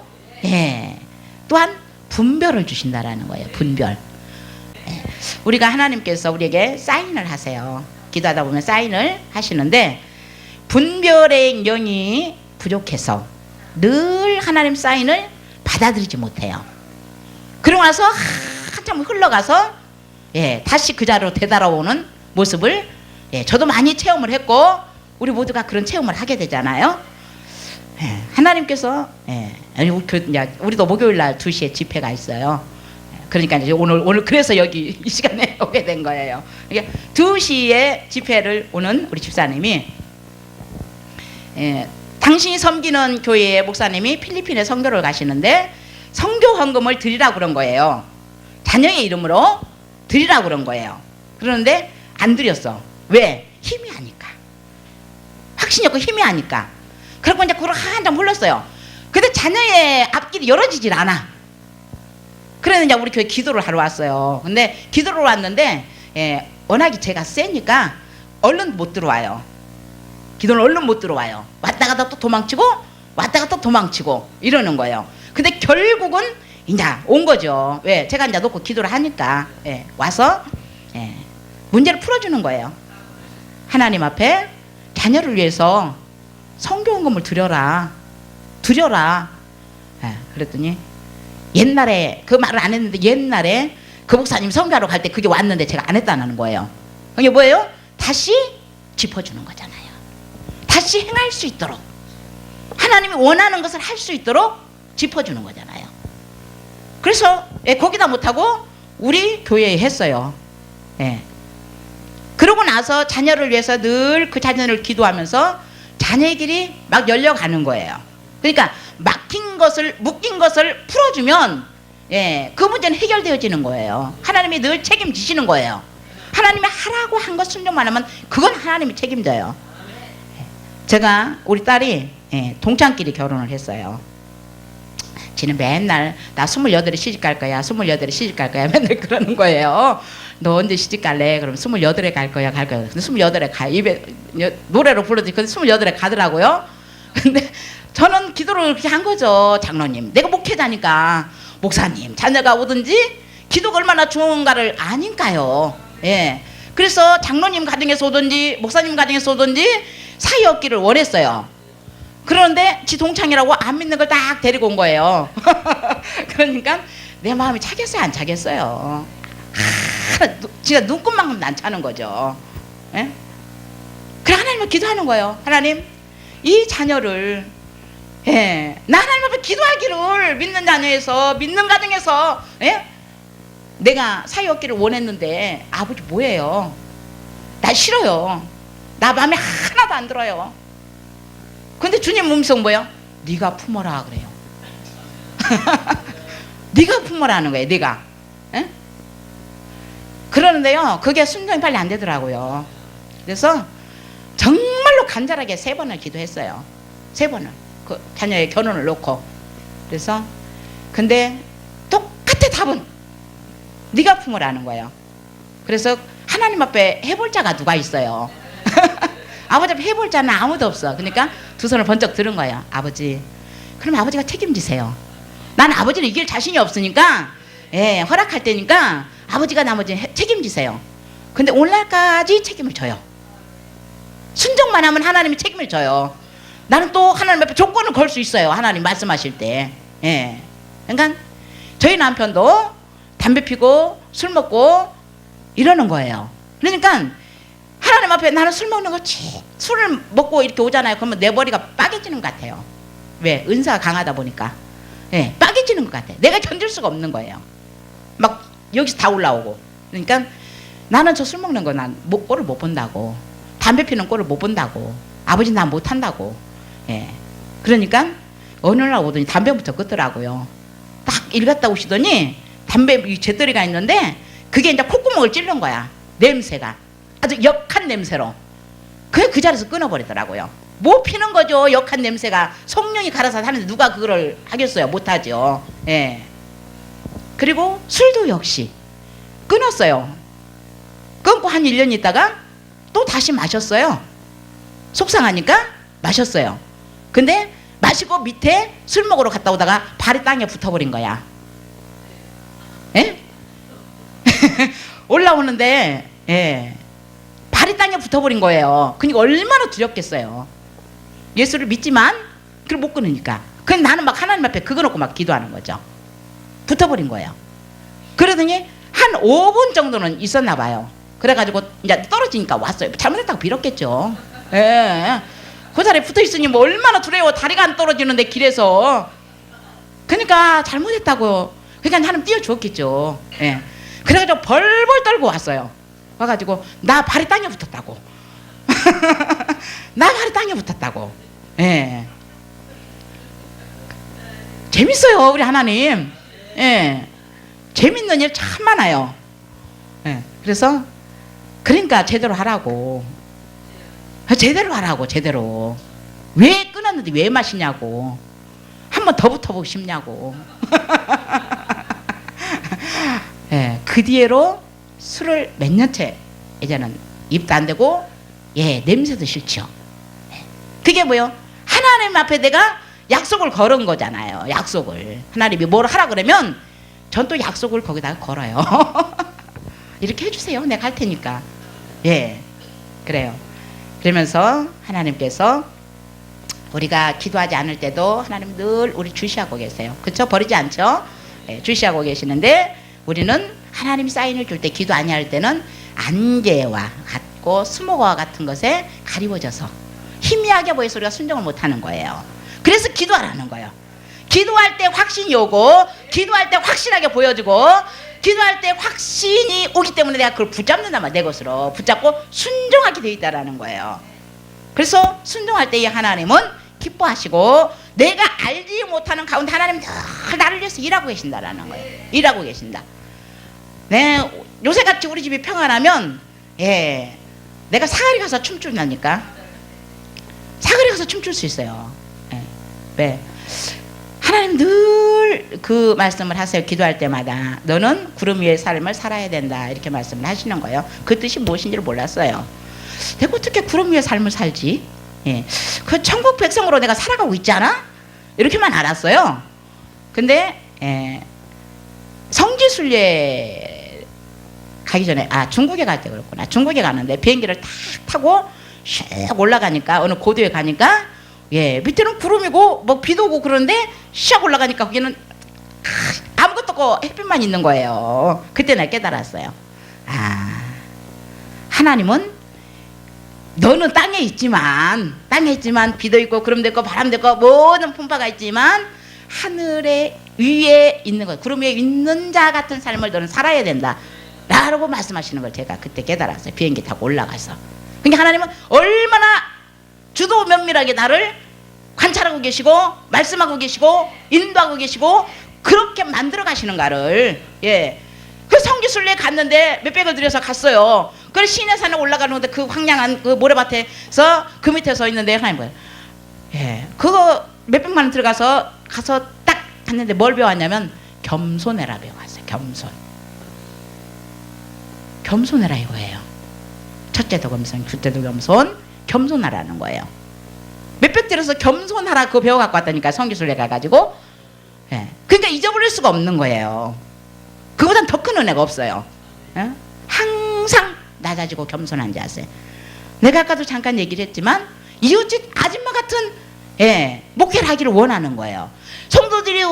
Speaker 1: 또한 분별을 주신다라는 거예요. 분별. 우리가 하나님께서 우리에게 사인을 하세요. 기도하다 보면 사인을 하시는데 분별의 영이 부족해서 늘 하나님 사인을 받아들이지 못해요. 그러고 나서 한참 흘러가서 다시 그 자리로 되돌아오는 모습을 저도 많이 체험을 했고 우리 모두가 그런 체험을 하게 되잖아요. 하나님께서 우리도 목요일날 2시에 집회가 있어요. 그러니까 이제 오늘 그래서 여기 이 시간에 오게 된 거예요. 이게 2시에 집회를 오는 우리 집사님이 당신이 섬기는 교회의 목사님이 필리핀에 선교를 가시는데 선교 헌금을 드리라고 그런 거예요. 자녀의 이름으로 드리라고 그런 거예요. 그러는데 안 드렸어. 왜? 힘이 하니까. 확신이 없고 힘이 하니까. 그래서 이제 그걸 한참 흘렀어요. 근데 자녀의 앞길이 열어지질 않아. 그래서 이제 우리 교회 기도를 하러 왔어요. 근데 기도를 왔는데 워낙에 제가 세니까 얼른 못 들어와요. 기도는 얼른 못 들어와요. 왔다 갔다 또 도망치고 왔다 갔다 도망치고 이러는 거예요. 근데 결국은 이제 온 거죠. 왜? 제가 이제 놓고 기도를 하니까 와서 문제를 풀어주는 거예요. 하나님 앞에 자녀를 위해서 성교헌금을 드려라. 그랬더니 옛날에 그 말을 안 했는데 옛날에 그 목사님 성교하러 갈 때 그게 왔는데 제가 안 했다는 거예요. 그게 뭐예요? 다시 짚어주는 거잖아요. 다시 행할 수 있도록 하나님이 원하는 것을 할 수 있도록 짚어주는 거잖아요. 그래서 거기다 못하고 우리 교회에 했어요. 그러고 나서 자녀를 위해서 늘 그 자녀를 기도하면서 자녀의 길이 막 열려가는 거예요. 그러니까 막힌 것을 묶인 것을 풀어주면 그 문제는 해결되어지는 거예요. 하나님이 늘 책임지시는 거예요. 하나님이 하라고 한 것 순종만 하면 그건 하나님이 책임져요. 제가 우리 딸이 동창끼리 결혼을 했어요. 지는 맨날 나 28에 시집 갈 거야. 28에 시집 갈 거야. 맨날 그러는 거예요. 너 언제 시집 갈래? 그럼 28에 갈 거야. 갈 거야. 근데 28에 가. 입에 노래로 불러도 근데 28에 가더라고요. 근데 저는 기도를 그렇게 한 거죠. 장로님, 내가 목회자니까 목사님 자녀가 오든지 기도가 얼마나 중요한가를 아니까요. 예. 그래서 장로님 가정에서 오든지 목사님 가정에서 오든지 사이 없기를 원했어요. 그런데 지 동창이라고 안 믿는 걸 딱 데리고 온 거예요. 그러니까 내 마음이 차겠어요, 안 차겠어요? 진짜 눈곱만큼도 안 차는 거죠. 예? 그래 하나님을 기도하는 거예요. 하나님, 이 자녀를 나 하나님 앞에 기도하기를 믿는 자녀에서 믿는 가정에서 내가 사이 없기를 원했는데 아버지 뭐예요? 나 싫어요. 나 마음에 하나도 안 들어요. 근데 주님 음성 뭐예요? 네가 품어라 그래요. 네가 품어라 하는 거예요. 네가. 그러는데요, 그게 순종이 빨리 안 되더라고요. 그래서 정말로 간절하게 3번을 기도했어요. 3번을 그 자녀의 결혼을 놓고. 그래서 근데 똑같아 답은 네가 품으라는 거예요. 그래서 하나님 앞에 해볼 자가 누가 있어요? 아버지 앞에 해볼 자는 아무도 없어. 그러니까 두 손을 번쩍 들은 거예요. 아버지, 그럼 아버지가 책임지세요. 난 아버지는 이길 자신이 없으니까 허락할 때니까 아버지가 나머지 책임지세요. 근데 오늘날까지 책임을 져요. 순종만 하면 하나님이 책임을 져요. 나는 또 하나님 앞에 조건을 걸 수 있어요. 하나님 말씀하실 때. 그러니까 저희 남편도 담배 피고 술 먹고 이러는 거예요. 그러니까 하나님 앞에 나는 술 먹는 거 술을 먹고 이렇게 오잖아요. 그러면 내 머리가 빠개지는 것 같아요. 왜? 은사가 강하다 보니까 빠개지는 것 같아. 내가 견딜 수가 없는 거예요. 막 여기서 다 올라오고. 그러니까 나는 저 술 먹는 거 난 꼴을 못 본다고. 담배 피는 꼴을 못 본다고. 아버지 나 못한다고. 그러니까 어느 날 오더니 담배부터 끊더라고요. 딱 일 갔다 오시더니 담배 재떨이가 있는데 그게 이제 콧구멍을 찔른 거야. 냄새가 아주 역한 냄새로. 그 자리에서 끊어버리더라고요. 못 피는 거죠. 역한 냄새가 성령이 갈아서 하는데 누가 그거를 하겠어요? 못하죠. 그리고 술도 역시 끊었어요. 끊고 한 1년 있다가 또 다시 마셨어요. 속상하니까 마셨어요. 근데 마시고 밑에 술 먹으러 갔다 오다가 발이 땅에 붙어버린 거야. 올라오는데 발이 땅에 붙어버린 거예요. 그러니까 얼마나 두렵겠어요. 예수를 믿지만 그걸 못 끊으니까. 그럼 나는 막 하나님 앞에 그거 놓고 막 기도하는 거죠. 붙어버린 거예요. 그러더니 한 5분 정도는 있었나 봐요. 그래가지고 이제 떨어지니까 왔어요. 잘못했다고 빌었겠죠. 그 자리에 붙어있으니 뭐 얼마나 두려워. 다리가 안 떨어지는데 길에서. 그러니까 잘못했다고. 그러니까 하나님 띄워주었겠죠. 그래가지고 벌벌 떨고 왔어요. 와가지고 나 발이 땅에 붙었다고. 나 발이 땅에 붙었다고. 재밌어요 우리 하나님. 재밌는 일 참 많아요. 그래서 그러니까 제대로 하라고. 제대로 하라고. 제대로. 왜 끊었는데 왜 마시냐고. 한 번 더 붙어보고 싶냐고. 그 뒤로 술을 몇 년째 이제는 입도 안 대고 냄새도 싫죠. 그게 뭐요? 하나님 앞에 내가 약속을 걸은 거잖아요. 약속을. 하나님이 뭘 하라 그러면 전 또 약속을 거기다가 걸어요. 이렇게 해주세요. 내가 할 테니까. 그래요. 그러면서 하나님께서 우리가 기도하지 않을 때도 하나님 늘 우리 주시하고 계세요. 그렇죠? 버리지 않죠? 주시하고 계시는데 우리는 하나님 사인을 줄 때 기도 아니할 때는 안개와 같고 스모그와 같은 것에 가리워져서 희미하게 보여서 우리가 순종을 못하는 거예요. 그래서 기도하라는 거예요. 기도할 때 확신이 오고 기도할 때 확실하게 보여주고 기도할 때 확신이 오기 때문에 내가 그걸 붙잡는단 말이야. 내 것으로 붙잡고 순종하게 돼 있다라는 거예요. 그래서 순종할 때 이 하나님은 기뻐하시고 내가 알지 못하는 가운데 하나님 늘 나를 위해서 일하고 계신다라는 거예요. 일하고 계신다. 요새같이 우리 집이 평안하면 내가 사거리 가서 춤춘다니까. 사거리 가서 춤출 수 있어요. 왜? 하나님 늘 그 말씀을 하세요. 기도할 때마다 너는 구름 위의 삶을 살아야 된다 이렇게 말씀을 하시는 거예요. 그 뜻이 무엇인지를 몰랐어요. 내가 어떻게 구름 위의 삶을 살지? 예. 그 천국 백성으로 내가 살아가고 있잖아? 이렇게만 알았어요. 근데 성지순례 가기 전에 중국에 갈 때 그렇구나. 중국에 가는데 비행기를 탁 타고 슉 올라가니까 어느 고도에 가니까 밑에는 구름이고 뭐 비도 오고 그런데 샥 올라가니까 거기는 아무것도 없고 햇빛만 있는 거예요. 그때 내가 깨달았어요. 하나님은 너는 땅에 있지만 비도 있고 구름도 있고 바람도 있고 모든 풍파가 있지만 하늘에 위에 있는 것, 구름 위에 있는 자 같은 삶을 너는 살아야 된다 라고 말씀하시는 걸 제가 그때 깨달았어요. 비행기 타고 올라가서. 그러니까 하나님은 얼마나 주도 면밀하게 나를 관찰하고 계시고 말씀하고 계시고 인도하고 계시고 그렇게 만들어 가시는가를. 그 성지순례 갔는데 몇백을 들여서 갔어요. 그래서 시내산에 올라가는데 그 황량한 그 모래밭에서 그 밑에 서 있는데 하나님 뭐예요? 그거 몇백만 원 들어가서 딱 갔는데 뭘 배웠냐면 겸손해라 배워왔어요. 겸손해라 이거예요. 첫째도 겸손, 둘째도 겸손, 겸손하라는 거예요. 몇백 들여서 겸손하라 그거 배워갖고 왔다니까 성지순례 가가지고. 그러니까 잊어버릴 수가 없는 거예요. 그보단 더 큰 은혜가 없어요. 항상 낮아지고 겸손한 자세. 내가 아까도 잠깐 얘기를 했지만 이웃집 아줌마 같은 목회를 하기를 원하는 거예요. 성도들이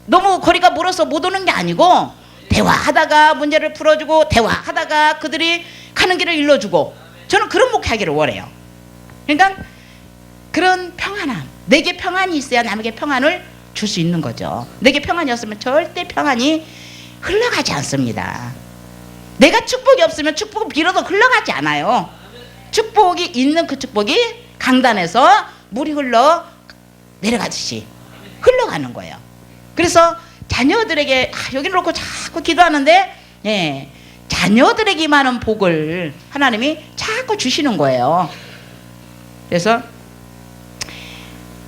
Speaker 1: 너무 거리가 멀어서 못 오는 게 아니고 대화하다가 문제를 풀어주고 대화하다가 그들이 가는 길을 일러주고 저는 그런 목회하기를 원해요. 그러니까 그런 평안함, 내게 평안이 있어야 남에게 평안을 줄 수 있는 거죠. 내게 평안이 없으면 절대 평안이 흘러가지 않습니다. 내가 축복이 없으면 축복을 빌어도 흘러가지 않아요. 축복이 있는 그 축복이 강단에서 물이 흘러 내려가듯이 흘러가는 거예요. 그래서 자녀들에게 여기를 놓고 자꾸 기도하는데 자녀들에게 많은 복을 하나님이 자꾸 주시는 거예요. 그래서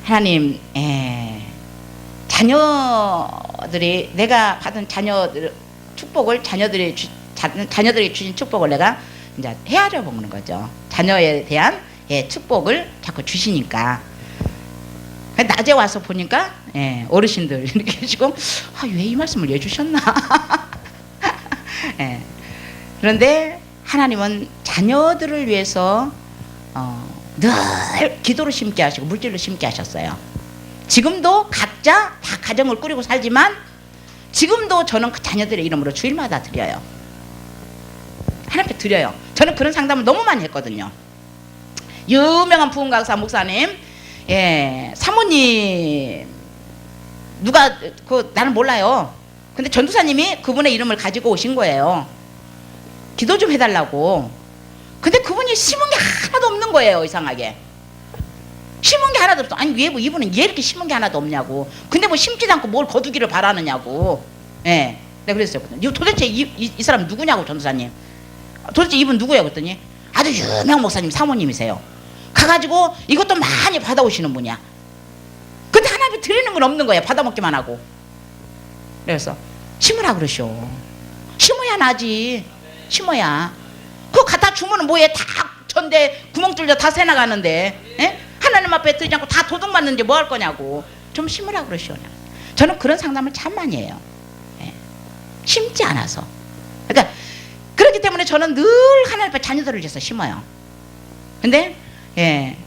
Speaker 1: 하나님 자녀들이 내가 받은 축복을 자녀들이 주신 축복을 내가 이제 헤아려 보는 거죠. 자녀에 대한 축복을 자꾸 주시니까 낮에 와서 보니까 어르신들 이렇게 계시고 왜 이 말씀을 해주셨나. 그런데 하나님은 자녀들을 위해서 늘 기도로 심게 하시고 물질로 심게 하셨어요. 지금도 각자 다 가정을 꾸리고 살지만 지금도 저는 그 자녀들의 이름으로 주일마다 드려요. 하나님께 드려요. 저는 그런 상담을 너무 많이 했거든요. 유명한 부흥강사 목사님 사모님 누가 나는 몰라요. 근데 전도사님이 그분의 이름을 가지고 오신 거예요. 기도 좀 해달라고. 근데 그분이 심은 게 하나도 없는 거예요. 이상하게 심은 게 하나도 없어. 아니 왜 이분은 이렇게 심은 게 하나도 없냐고. 근데 뭐 심지도 않고 뭘 거두기를 바라느냐고. 내가 그랬어요. 도대체 이 사람 누구냐고. 전도사님 도대체 이분 누구예요? 그랬더니 아주 유명 목사님 사모님이세요. 가가지고 이것도 많이 받아오시는 분이야. 근데 하나님이 드리는 건 없는 거예요. 받아먹기만 하고. 그래서 심으라 그러시오. 심어야 나지. 심어야. 그거 갖다 주면은 뭐해. 다 천대 구멍 뚫려 다 새나가는데 하나님 앞에 드리지 않고 다 도둑 맞는데 뭐 할 거냐고. 좀 심으라 그러시오. 저는 그런 상담을 참 많이 해요. 심지 않아서. 그러니까 그렇기 때문에 저는 늘 하나님 앞에 자녀들을 위해서 심어요. 근데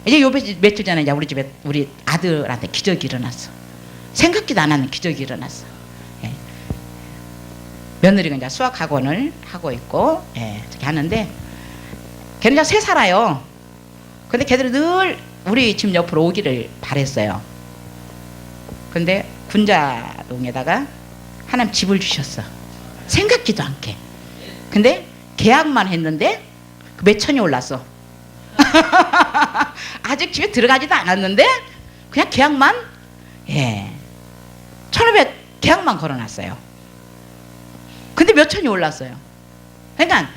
Speaker 1: 이제 요 며칠 전에 이제 우리 집에 우리 아들한테 기적이 일어났어. 생각지도 않았는 기적이 일어났어. 며느리가 이제 수학 학원을 하고 있고 저렇게 하는데 걔는 이제 3살아요. 근데 걔들이 늘 우리 집 옆으로 오기를 바랬어요. 근데 군자동에다가 하나님 집을 주셨어. 생각지도 않게. 근데 계약만 했는데 몇 천이 올랐어. 아직 집에 들어가지도 않았는데 그냥 계약만 1,500 계약만 걸어놨어요. 근데 몇 천이 올랐어요. 그러니까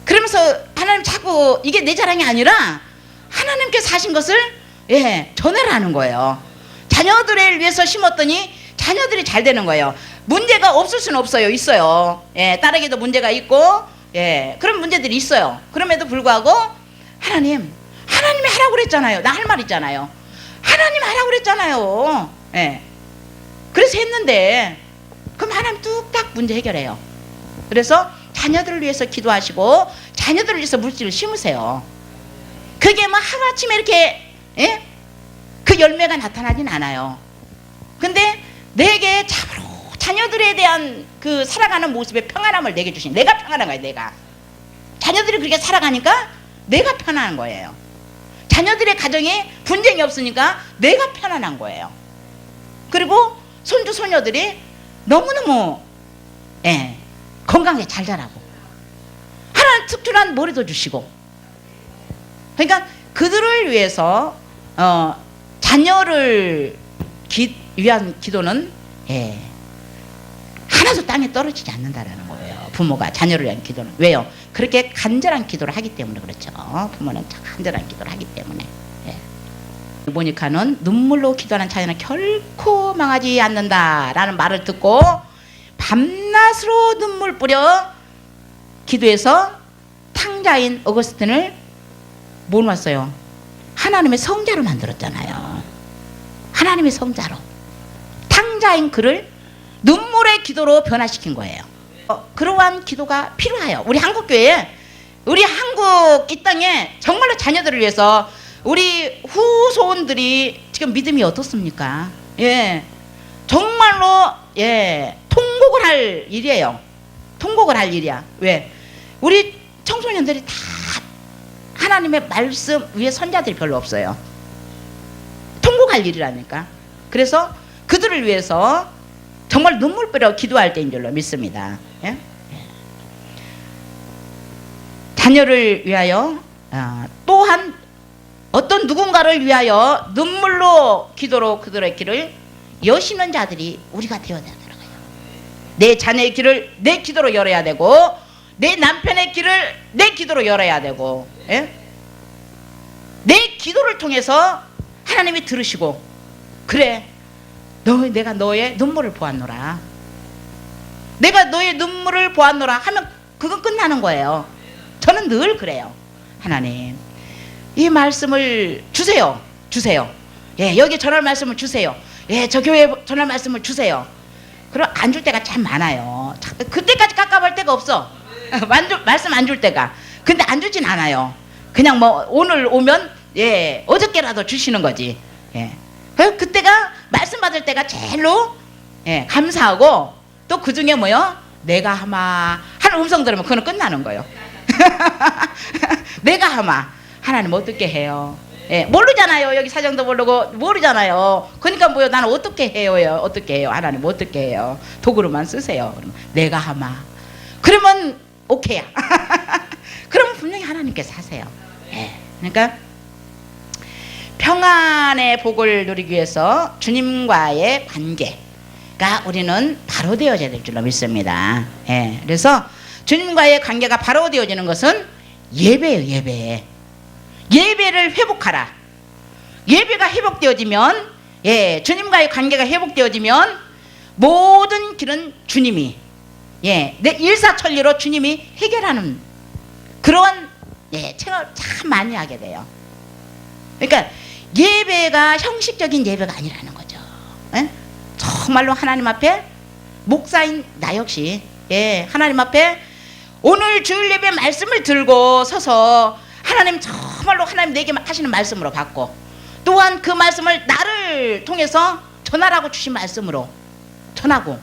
Speaker 1: 그러면서 하나님 자꾸 이게 내 자랑이 아니라 하나님께서 하신 것을 전해라는 거예요. 자녀들을 위해서 심었더니 자녀들이 잘 되는 거예요. 문제가 없을 수는 없어요. 있어요. 예, 딸에게도 문제가 있고, 예, 그런 문제들이 있어요. 그럼에도 불구하고 하나님이 하라고 그랬잖아요. 나 할 말 있잖아요. 하나님 하라고 그랬잖아요. 예. 그래서 했는데 그럼 하나님 뚝딱 문제 해결해요. 그래서 자녀들을 위해서 기도하시고 자녀들을 위해서 물질을 심으세요. 그게 뭐 하루아침에 이렇게, 예? 그 열매가 나타나진 않아요. 근데 내게 참으로 자녀들에 대한 그 살아가는 모습의 평안함을 내게 주신, 내가 평안한 거예요. 내가 자녀들이 그렇게 살아가니까 내가 편안한 거예요. 자녀들의 가정에 분쟁이 없으니까 내가 편안한 거예요. 그리고 손주 손녀들이 너무너무, 예, 건강하게 잘 자라고 하나님 특출난 머리도 주시고. 그러니까 그들을 위해서 자녀를 위한 기도는, 예, 하나도 땅에 떨어지지 않는다라는 거예요. 부모가 자녀를 위한 기도는. 왜요? 그렇게 간절한 기도를 하기 때문에 그렇죠. 부모는 간절한 기도를 하기 때문에. 예. 모니카는 눈물로 기도하는 자녀는 결코 망하지 않는다라는 말을 듣고 밤낮으로 눈물 뿌려 기도해서 탕자인 어거스틴을 뭘 왔어요? 하나님의 성자로 만들었잖아요. 하나님의 성자로. 탕자인 그를 눈물의 기도로 변화시킨 거예요. 그러한 기도가 필요해요. 우리 한국교회에, 우리 한국 이 땅에 정말로 자녀들을 위해서 우리 후손들이 지금 믿음이 어떻습니까? 예, 정말로, 예, 통곡을 할 일이에요. 통곡을 할 일이야. 왜? 우리 청소년들이 다 하나님의 말씀 위에 선자들이 별로 없어요. 통곡할 일이라니까. 그래서 그들을 위해서 정말 눈물 뿌려 기도할 때인 줄로 믿습니다. 예? 자녀를 위하여, 또한 어떤 누군가를 위하여 눈물로 기도로 그들의 길을 여시는 자들이 우리가 되어야 되는 거예요. 내 자녀의 길을 내 기도로 열어야 되고, 내 남편의 길을 내 기도로 열어야 되고, 예? 내 기도를 통해서 하나님이 들으시고, 그래, 내가 너의 눈물을 보았노라, 내가 너의 눈물을 보았노라 하면 그건 끝나는 거예요. 저는 늘 그래요. 하나님, 이 말씀을 주세요. 예, 여기 전할 말씀을 주세요. 예, 저 교회 전할 말씀을 주세요. 그럼 안 줄 때가 참 많아요. 그때까지 깝깝할 때가 없어. 말씀 안 줄 때가. 근데 안 주진 않아요. 그냥 뭐 오늘 오면, 예, 어저께라도 주시는 거지. 예. 그때가 말씀 받을 때가 제일로, 예, 감사하고, 또 그 중에 뭐요? 내가 하마 하는 음성 들으면 그건 끝나는 거예요. 내가 하마, 하나님 어떻게 해요? 예, 모르잖아요. 여기 사정도 모르고 모르잖아요. 그러니까 뭐요? 나는 어떻게 해요? 어떻게 해요? 하나님 어떻게 해요? 도구로만 쓰세요. 그러면 내가 하마. 그러면 오케이야. 그러면 분명히 하나님께서 하세요. 예. 그러니까 평안의 복을 누리기 위해서 주님과의 관계가 우리는 바로 되어져야 될 줄로 믿습니다. 예. 그래서 주님과의 관계가 바로 되어지는 것은 예배예요. 예배를 회복하라. 예배가 회복되어지면, 예, 주님과의 관계가 회복되어지면 모든 길은 주님이, 예, 내 일사천리로 주님이 해결하는 그런, 예, 체험을 참 많이 하게 돼요. 그러니까 예배가 형식적인 예배가 아니라는 거죠. 예? 정말로 하나님 앞에 목사인 나 역시, 예, 하나님 앞에 오늘 주일 예배 말씀을 들고 서서 하나님 정말로 하나님 내게 하시는 말씀으로 받고, 또한 그 말씀을 나를 통해서 전하라고 주신 말씀으로 전하고,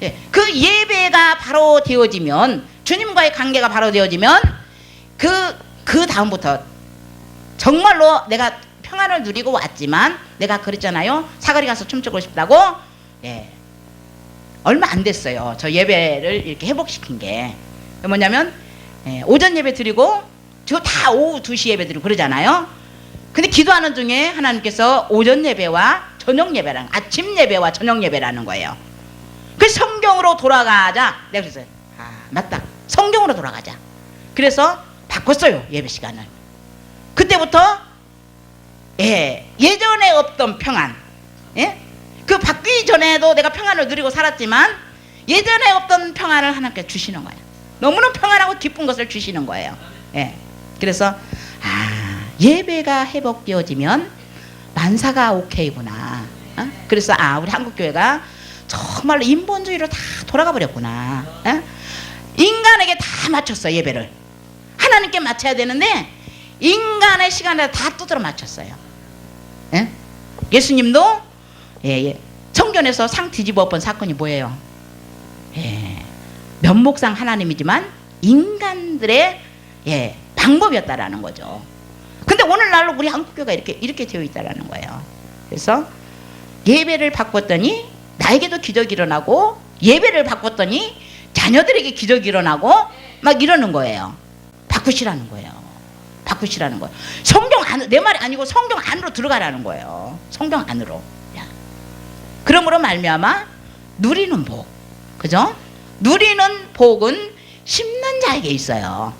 Speaker 1: 예, 그 예배가 바로 되어지면, 주님과의 관계가 바로 되어지면 그 다음부터 정말로 내가 평안을 누리고 왔지만, 내가 그랬잖아요. 사거리 가서 춤추고 싶다고. 예, 얼마 안 됐어요. 저 예배를 이렇게 회복시킨 게 뭐냐면, 예, 오전 예배 드리고 저 다 오후 2시 예배 드리고 그러잖아요. 근데 기도하는 중에 하나님께서 오전 예배와 저녁 예배라는, 아침 예배와 저녁 예배라는 거예요. 그래서 성경으로 돌아가자. 내가 그랬어요. 아, 맞다. 성경으로 돌아가자. 그래서 바꿨어요. 예배 시간을. 그때부터, 예, 예전에 없던 평안, 예? 그 바뀌기 전에도 내가 평안을 누리고 살았지만 예전에 없던 평안을 하나님께 주시는 거예요. 너무나 평안하고 기쁜 것을 주시는 거예요. 예. 그래서 예배가 회복되어지면 만사가 오케이구나. 그래서 우리 한국교회가 정말로 인본주의로 다 돌아가 버렸구나. 인간에게 다 맞췄어. 예배를 하나님께 맞춰야 되는데 인간의 시간에 다 두드러 맞췄어요. 예수님도 성전에서 상 뒤집어 엎은 사건이 뭐예요? 면목상 하나님이지만 인간들의 방법이었다라는 거죠. 근데 오늘날로 우리 한국교회가 이렇게 되어 있다라는 거예요. 그래서 예배를 바꿨더니 나에게도 기적이 일어나고, 예배를 바꿨더니 자녀들에게 기적이 일어나고 막 이러는 거예요. 바꾸시라는 거예요. 바꾸시라는 거예요. 성경 안, 내 말이 아니고 성경 안으로 들어가라는 거예요. 성경 안으로. 그러므로 말미암아 누리는 복, 그죠? 누리는 복은 심는 자에게 있어요.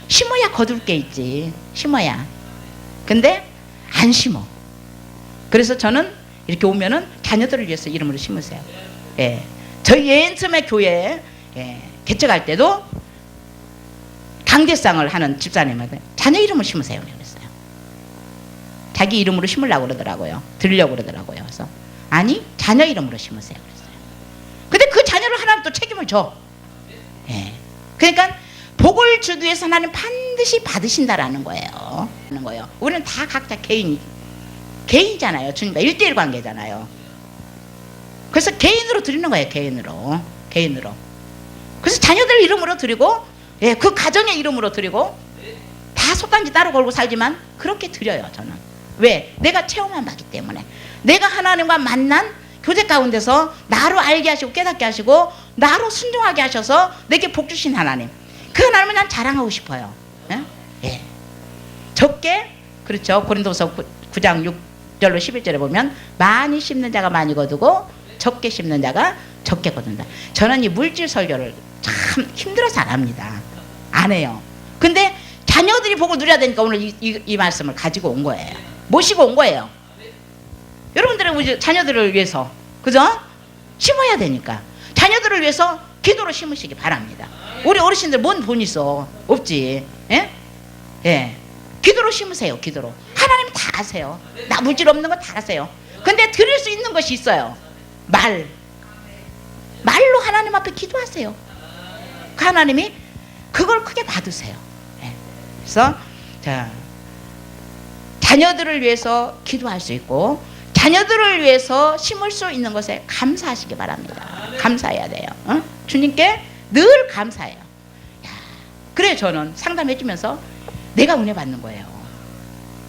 Speaker 1: 심어야 거둘 게 있지. 심어야. 근데 안 심어. 그래서 저는 이렇게 오면은 자녀들을 위해서 이름으로 심으세요. 저희 맨 처음에 교회 개척할 때도 강제상을 하는 집사님한테 자녀 이름을 심으세요 그랬어요. 자기 이름으로 심으려고 그러더라고요. 드리려고 그러더라고요. 그래서 아니, 자녀 이름으로 심으세요 그랬어요. 근데 그 자녀를 하나님 또 책임을 줘. 그러니까 복을 주기 위해서 하나님 반드시 받으신다라는 거예요. 우리는 다 각자 개인이잖아요. 주님과 1대1 관계잖아요. 그래서 개인으로 드리는 거예요. 개인으로. 그래서 자녀들 이름으로 드리고, 그 가정의 이름으로 드리고, 다 속단지 따로 걸고 살지만 그렇게 드려요. 저는. 왜? 내가 체험한 바기 때문에. 내가 하나님과 만난 교제 가운데서 나로 알게 하시고 깨닫게 하시고 나로 순종하게 하셔서 내게 복 주신 하나님, 그 하나님을 난 자랑하고 싶어요. 적게, 그렇죠. 고린도서 9장 6절로 11절에 보면 많이 심는 자가 많이 거두고 적게 심는 자가 적게 거둔다. 저는 이 물질 설교를 참 힘들어서 안 합니다. 안 해요. 근데 자녀들이 복을 누려야 되니까 오늘 이 말씀을 가지고 온 거예요. 모시고 온 거예요. 여러분들의 자녀들을 위해서, 그죠? 심어야 되니까 자녀들을 위해서 기도로 심으시기 바랍니다. 우리 어르신들 뭔 돈 있어? 없지. 기도로 심으세요. 기도로. 하나님 다 아세요. 나 물질 없는 거 다 아세요. 근데 드릴 수 있는 것이 있어요. 말로 하나님 앞에 기도하세요. 그 하나님이 그걸 크게 받으세요. 그래서 자녀들을 위해서 기도할 수 있고, 자녀들을 위해서 심을 수 있는 것에 감사하시기 바랍니다. 감사해야 돼요. 주님께 늘 감사해요. 그래 저는 상담해 주면서 내가 은혜 받는 거예요.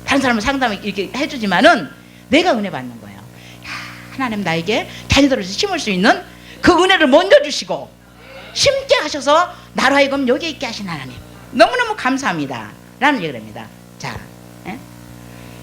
Speaker 1: 다른 사람은 상담을 이렇게 해주지만은 내가 은혜 받는 거예요. 하나님 나에게 자녀들을 심을 수 있는 그 은혜를 먼저 주시고 심게 하셔서 나로 하여금 여기 있게 하신 하나님, 너무너무 감사합니다 라는 얘기를 합니다. 자,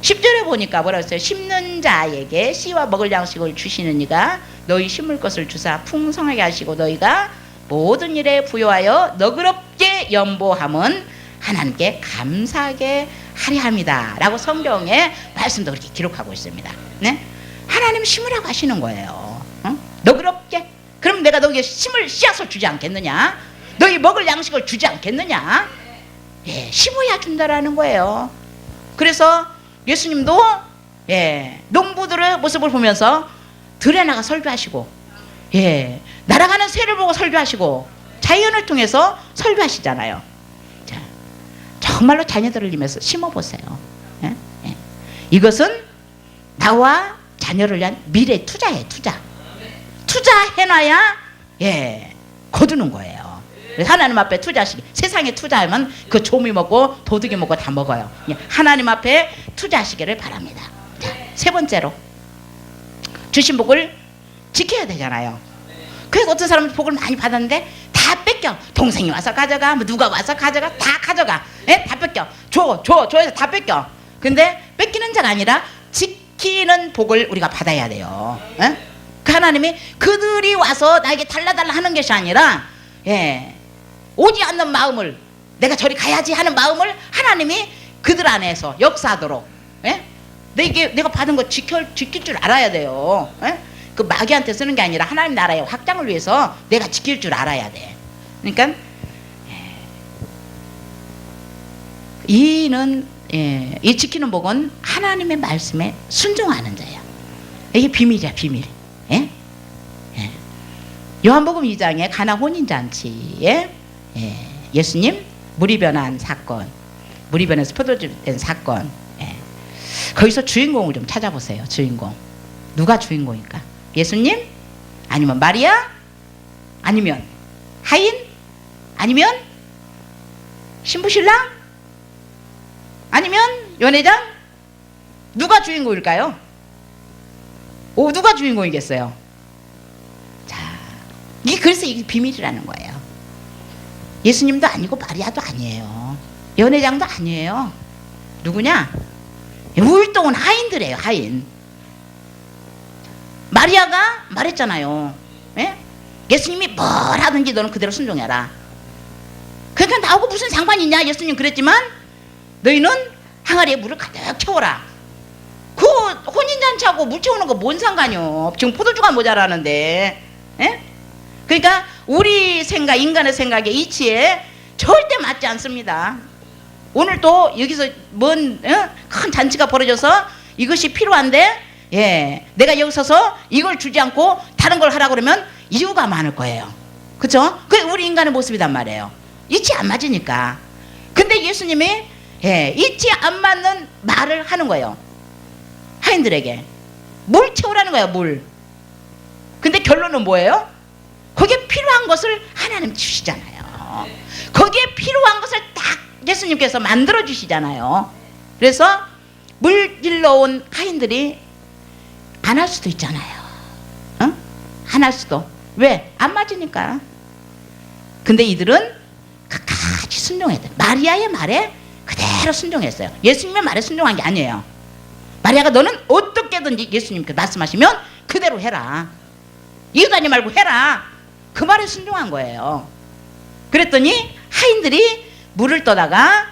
Speaker 1: 10절에 보니까 뭐라고 했어요? 심는 자에게 씨와 먹을 양식을 주시는 이가 너희 심을 것을 주사 풍성하게 하시고 너희가 모든 일에 부여하여 너그럽게 연보함은 하나님께 감사하게 하려 합니다 라고 성경의 말씀도 그렇게 기록하고 있습니다. 하나님 심으라고 하시는 거예요. 너그럽게. 그럼 내가 너에게 심을 씨앗을 주지 않겠느냐? 너희 먹을 양식을 주지 않겠느냐? 심어야 준다라는 거예요. 그래서 예수님도 농부들의 모습을 보면서 들에 나가 설교하시고, 날아가는 새를 보고 설교하시고, 자연을 통해서 설교하시잖아요. 자, 정말로 자녀들을 위해서 심어보세요. 이것은 나와 자녀를 위한 미래 투자예요. 투자해놔야 거두는 거예요. 하나님 앞에 투자하시기. 세상에 투자하면 그 조미 먹고 도둑이 먹고 다 먹어요. 하나님 앞에 투자하시기를 바랍니다. 자, 세 번째로 주신 복을 지켜야 되잖아요. 그래서 어떤 사람은 복을 많이 받았는데 다 뺏겨. 동생이 와서 가져가, 뭐 누가 와서 가져가, 다 가져가. 다 뺏겨. 줘서 다 뺏겨. 근데 뺏기는 자가 아니라 지키는 복을 우리가 받아야 돼요. 그 하나님이 그들이 와서 나에게 달라달라 하는 것이 아니라 오지 않는 마음을, 내가 저리 가야지 하는 마음을 하나님이 그들 안에서 역사하도록 내가 받은 거 지킬 줄 알아야 돼요. 에? 그 마귀한테 쓰는 게 아니라 하나님 나라의 확장을 위해서 내가 지킬 줄 알아야 돼. 그러니까 이 지키는 복은 하나님의 말씀에 순종하는 자야. 이게 비밀이야, 비밀. 예? 예. 요한복음 2장에 가나 혼인잔치에 예수님 물이 변한 사건, 물이 변해서 포도주 된 사건, 거기서 주인공을 좀 찾아보세요. 주인공 누가 주인공일까? 예수님? 아니면 마리아? 아니면 하인? 아니면 신부신랑? 아니면 연회장? 누가 주인공일까요? 누가 주인공이겠어요? 자, 그래서 이게 비밀이라는 거예요. 예수님도 아니고 마리아도 아니에요. 연회장도 아니에요. 누구냐? 울동은 하인들이에요. 하인. 마리아가 말했잖아요. 예? 예수님이 뭘 하든지 너는 그대로 순종해라. 그러니까 나하고 무슨 상관이 있냐? 예수님 그랬지만 너희는 항아리에 물을 가득 채워라. 그 혼인잔치하고 물 채우는 거 뭔 상관이요? 지금 포도주가 모자라는데. 예? 그러니까 우리 생각, 인간의 생각에 이치에 절대 맞지 않습니다. 오늘 또 여기서 큰 잔치가 벌어져서 이것이 필요한데 내가 여기 서서 이걸 주지 않고 다른 걸 하라고 그러면 이유가 많을 거예요. 그렇죠? 그게 우리 인간의 모습이단 말이에요. 이치 안 맞으니까. 근데 예수님이 이치 안 맞는 말을 하는 거예요. 하인들에게 물 채우라는 거예요. 물. 근데 결론은 뭐예요? 거기에 필요한 것을 하나님 주시잖아요. 거기에 필요한 것을 딱 예수님께서 만들어 주시잖아요. 그래서 물 길러온 하인들이 안 할 수도 있잖아요. 응? 안 할 수도. 왜? 안 맞으니까. 근데 이들은 끝까지 순종해야 돼. 마리아의 말에 그대로 순종했어요. 예수님의 말에 순종한 게 아니에요. 마리아가 너는 어떻게든지 예수님께 말씀하시면 그대로 해라. 이유다니 말고 해라. 그 말에 순종한 거예요. 그랬더니 하인들이 물을 떠다가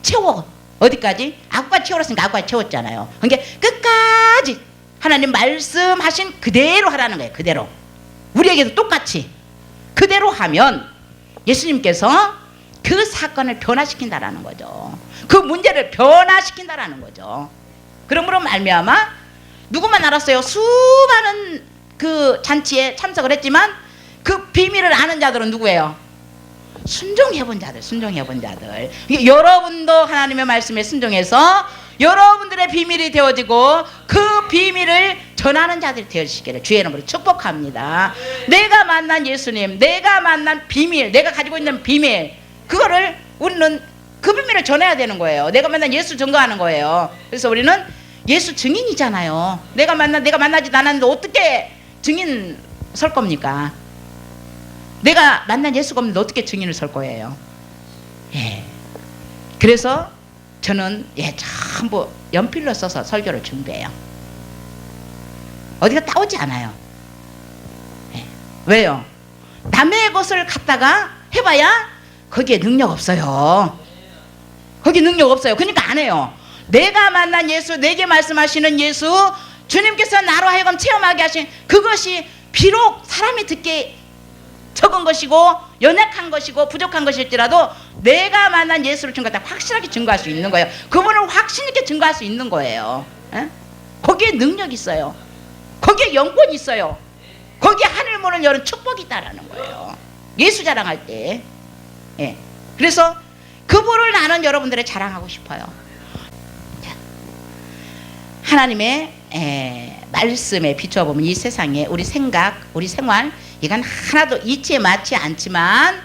Speaker 1: 채워. 어디까지? 아구까지 채우랬으니까 아구까지 채웠잖아요. 그러니까 끝까지 하나님 말씀하신 그대로 하라는 거예요. 그대로. 우리에게도 똑같이 그대로 하면 예수님께서 그 사건을 변화시킨다라는 거죠. 그 문제를 변화시킨다라는 거죠. 그러므로 말미암아 누구만 알았어요? 수많은 그 잔치에 참석을 했지만 그 비밀을 아는 자들은 누구예요? 순종해본 자들, 순종해본 자들. 여러분도 하나님의 말씀에 순종해서 여러분들의 비밀이 되어지고 그 비밀을 전하는 자들이 되어지시기를 주의 이름으로 축복합니다. 내가 만난 예수님, 내가 만난 비밀, 내가 가지고 있는 비밀, 그거를 우리는 그 비밀을 전해야 되는 거예요. 내가 만난 예수 증거하는 거예요. 그래서 우리는 예수 증인이잖아요. 내가 만나지도 않았는데 어떻게 증인 설 겁니까? 내가 만난 예수가 없는데 어떻게 증인을 설 거예요? 그래서 저는 전부 연필로 써서 설교를 준비해요. 어디가 따오지 않아요. 왜요? 남의 것을 갖다가 해봐야 거기에 능력 없어요. 거기 능력 없어요. 그러니까 안 해요. 내가 만난 예수, 내게 말씀하시는 예수, 주님께서 나로 하여금 체험하게 하신 그것이 비록 사람이 듣기에 적은 것이고 연약한 것이고 부족한 것일지라도 내가 만난 예수를 증거하다 확실하게 증거할 수 있는 거예요. 그분을 확신 있게 증거할 수 있는 거예요. 거기에 능력이 있어요. 거기에 영권이 있어요. 거기에 하늘 문을 여는 축복이 있다라는 거예요. 예수 자랑할 때. 그래서 그분을 나는 여러분들의 자랑하고 싶어요. 하나님의 말씀에 비춰보면 이 세상에 우리 생각, 우리 생활 이건 하나도 이치에 맞지 않지만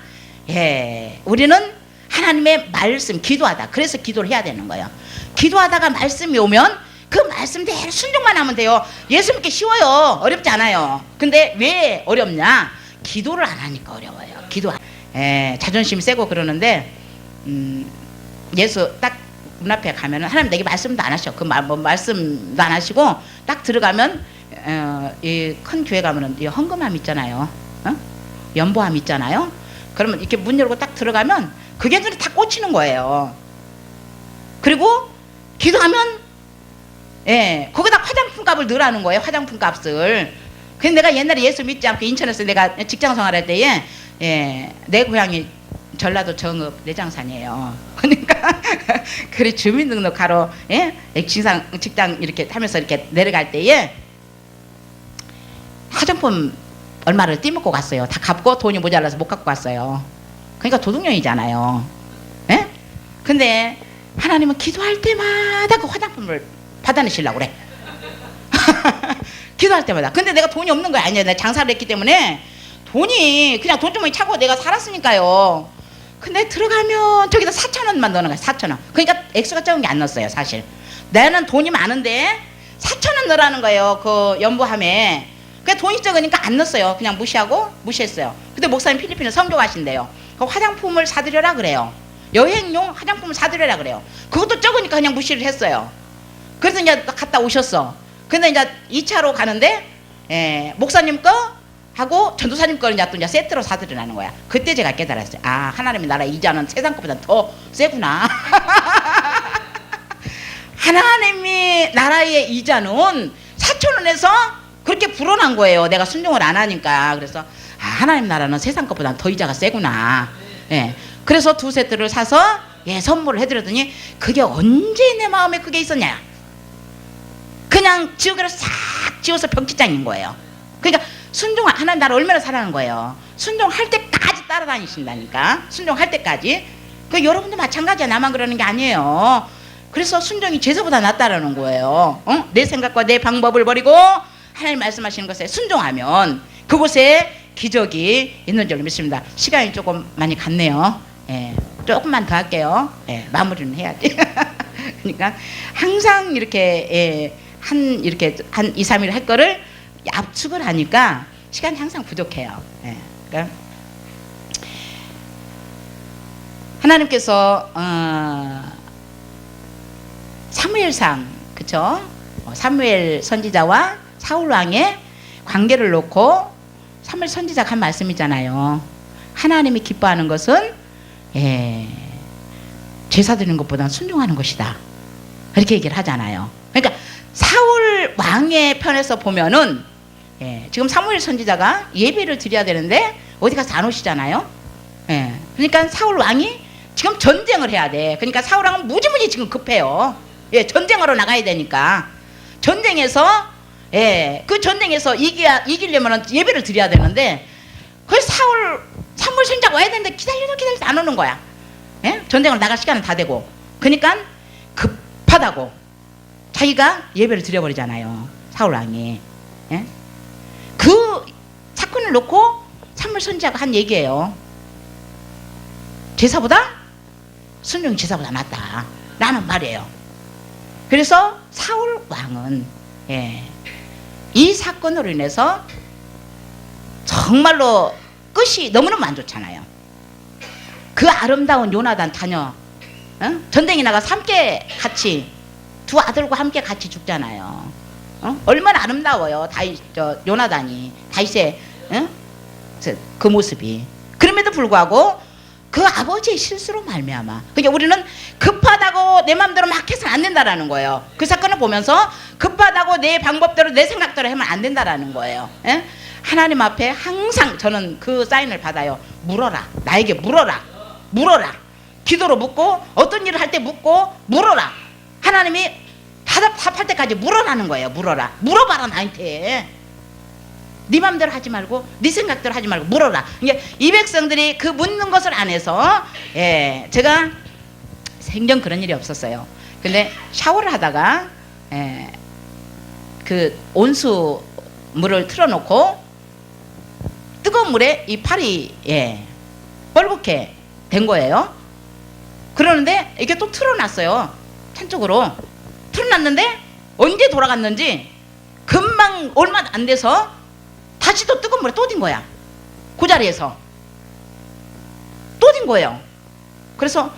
Speaker 1: 우리는 하나님의 말씀 기도하다. 그래서 기도를 해야 되는 거예요. 기도하다가 말씀이 오면 그 말씀대로 순종만 하면 돼요. 예수 믿기 쉬워요. 어렵지 않아요. 근데 왜 어렵냐? 기도를 안 하니까 어려워요. 자존심이 세고 그러는데 예수 딱 문 앞에 가면은 하나님 내게 말씀도 안 하셔. 말씀도 안 하시고 딱 들어가면 이 큰 교회 가면은 이 헌금함 있잖아요. 연보함 있잖아요. 그러면 이렇게 문 열고 딱 들어가면 그게 눈에 다 꽂히는 거예요. 그리고 기도하면 예, 거기다 화장품 값을 넣으라는 거예요. 화장품 값을. 그래서 내가 옛날에 예수 믿지 않고 인천에서 내가 직장 생활할 때에 예, 내 고향이 전라도 정읍 내장산이에요. 그러니까 그래 주민등록하러 예? 직장 이렇게 하면서 이렇게 내려갈 때에 화장품 얼마를 띠먹고 갔어요. 다 갚고 돈이 모자라서 못 갖고 갔어요. 그러니까 도둑년이잖아요. 예? 근데 하나님은 기도할 때마다 그 화장품을 받아내시려고 그래. 기도할 때마다. 근데 내가 돈이 없는 거야. 아니야. 내가 장사를 했기 때문에 돈이 그냥 돈주머니 차고 내가 살았으니까요. 근데 들어가면 저기다 4,000원만 넣는 거야. 4,000원. 그러니까 액수가 적은 게 안 넣었어요. 사실 나는 돈이 많은데 4,000원 넣으라는 거예요. 그 연부함에. 그냥 돈이 적으니까 안 넣었어요. 그냥 무시했어요. 근데 목사님 필리핀에 선교 가신대요. 그 화장품을 사드려라 그래요. 여행용 화장품을 사드려라 그래요. 그것도 적으니까 그냥 무시를 했어요. 그래서 이제 갔다 오셨어. 근데 이제 2차로 가는데 목사님 거 하고 전도사님 거를 이제 또 이제 세트로 사드리라는 거야. 그때 제가 깨달았어요. 아, 하나님의 나라 이자는 세상 것보다 더 세구나. 하나님의 나라의 이자는 4,000원에서 그렇게 불어난 거예요. 내가 순종을 안 하니까. 그래서 아, 하나님 나라는 세상 것보다 더 이자가 세구나. 예. 그래서 2세트를 사서 예, 선물을 해드렸더니 그게 언제 내 마음에 그게 있었냐. 그냥 지우개를 싹 지워서 벽지장인 거예요. 그러니까 순종을 하나님 나를 얼마나 사랑하는 거예요. 순종할 때까지 따라다니신다니까. 순종할 때까지. 그 여러분도 마찬가지야. 나만 그러는 게 아니에요. 그래서 순종이 죄서보다 낫다라는 거예요. 내 생각과 내 방법을 버리고 하나님 말씀하시는 것에 순종하면 그곳에 기적이 있는 줄 믿습니다. 시간이 조금 많이 갔네요. 예, 조금만 더 할게요. 예, 마무리는 해야지. 그러니까 항상 이렇게 이렇게 한 2, 3일 할 거를 압축을 하니까 시간이 항상 부족해요. 예, 그러니까 하나님께서 사무엘상 그쵸? 사무엘 선지자와 사울 왕의 관계를 놓고 사무엘 선지자가 한 말씀이잖아요. 하나님이 기뻐하는 것은 제사 드리는 것보다는 순종하는 것이다. 이렇게 얘기를 하잖아요. 그러니까 사울 왕의 편에서 보면은 지금 사무엘 선지자가 예배를 드려야 되는데 어디 가서 안 오시잖아요. 그러니까 사울 왕이 지금 전쟁을 해야 돼. 그러니까 사울 왕은 무지무지 지금 급해요. 전쟁하러 나가야 되니까. 전쟁에서 그 전쟁에서 이기려면 예배를 드려야 되는데 그 사무엘 선지자가 와야 되는데 기다려도 안 오는 거야. 전쟁을 나갈 시간은 다 되고. 그러니까 급하다고 자기가 예배를 드려버리잖아요. 사울 왕이. 그 사건을 놓고 사무엘 선지자가 한 얘기예요. 제사보다 순종이 제사보다 낫다 라는 말이에요. 그래서 사울 왕은 이 사건으로 인해서 정말로 끝이 너무너무 안 좋잖아요. 그 아름다운 요나단 자녀 전쟁에 나가서 함께 같이 두 아들과 함께 같이 죽잖아요. 얼마나 아름다워요. 요나단이 다윗의 그 모습이. 그럼에도 불구하고 그 아버지의 실수로 말미암아. 그러니까 우리는 급하다고 내 마음대로 막 해서는 안 된다라는 거예요. 그 사건을 보면서 급하다고 내 방법대로 내 생각대로 하면 안 된다라는 거예요. 하나님 앞에 항상 저는 그 사인을 받아요. 물어라. 나에게 물어라. 기도로 묻고 어떤 일을 할 때 묻고 물어라. 하나님이 답할 때까지 물어라는 거예요. 물어봐라 나한테. 네 맘대로 하지 말고 네 생각대로 하지 말고 물어라. 이게 이 백성들이 그 묻는 것을 안 해서 제가 생전 그런 일이 없었어요. 근데 샤워를 하다가 그 온수 물을 틀어놓고 뜨거운 물에 이 팔이 뻘겋게 된 거예요. 그러는데 이게 또 틀어놨어요. 한쪽으로 틀어놨는데 언제 돌아갔는지 금방 얼마 안 돼서 다시 또 뜨거운 물에 또 딘 거야. 그 자리에서 또 딘 거예요. 그래서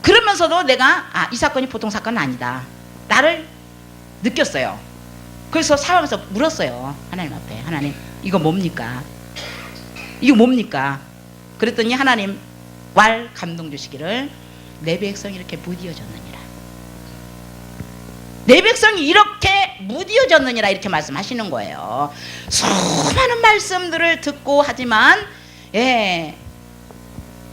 Speaker 1: 그러면서도 내가 이 사건이 보통 사건은 아니다 나를 느꼈어요. 그래서 살아가면서 물었어요. 하나님 앞에. 하나님 이거 뭡니까? 그랬더니 하나님 왈 감동 주시기를 내 백성이 이렇게 무디어졌느니라. 내 백성이 이렇게 무디어졌느니라 이렇게 말씀하시는 거예요. 수많은 말씀들을 듣고 하지만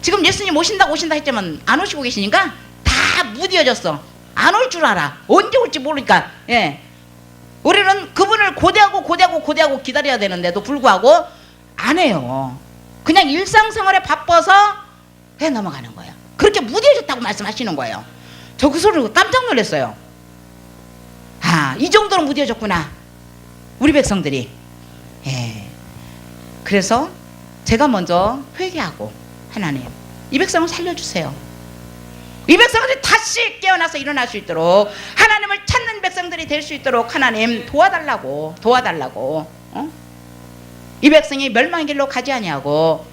Speaker 1: 지금 예수님 오신다 했지만 안 오시고 계시니까 다 무디어졌어. 안 올 줄 알아. 언제 올지 모르니까. 우리는 그분을 고대하고 기다려야 되는데도 불구하고 안 해요. 그냥 일상생활에 바빠서 그냥 넘어가는 거예요. 그렇게 무디어졌다고 말씀하시는 거예요. 저 그 소리를 깜짝 놀랐어요. 이 정도로 무디어졌구나 우리 백성들이. 그래서 제가 먼저 회개하고, 하나님 이 백성을 살려주세요. 이 백성들이 다시 깨어나서 일어날 수 있도록, 하나님을 찾는 백성들이 될 수 있도록 하나님 도와달라고. 이 백성이 멸망의 길로 가지 아니하고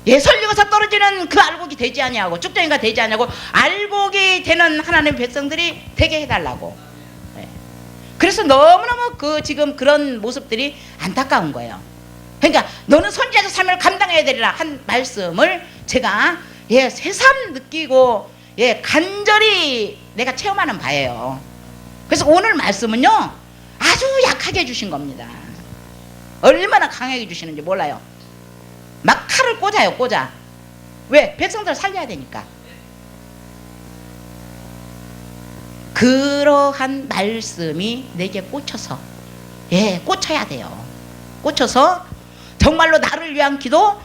Speaker 1: 설리고서 떨어지는 그 알곡이 되지 아니하고 쭉정이가 되지 아니하고 알곡이 되는 하나님의 백성들이 되게 해달라고. 그래서 너무너무 지금 그런 모습들이 안타까운 거예요. 그러니까 너는 선지자적 삶을 감당해야 되리라 한 말씀을 제가 새삼 느끼고 간절히 내가 체험하는 바예요. 그래서 오늘 말씀은요 아주 약하게 해주신 겁니다. 얼마나 강하게 해주시는지 몰라요. 막 칼을 꽂아요. 왜? 백성들을 살려야 되니까. 그러한 말씀이 내게 꽂혀서 꽂혀야 돼요. 꽂혀서 정말로 나를 위한 기도,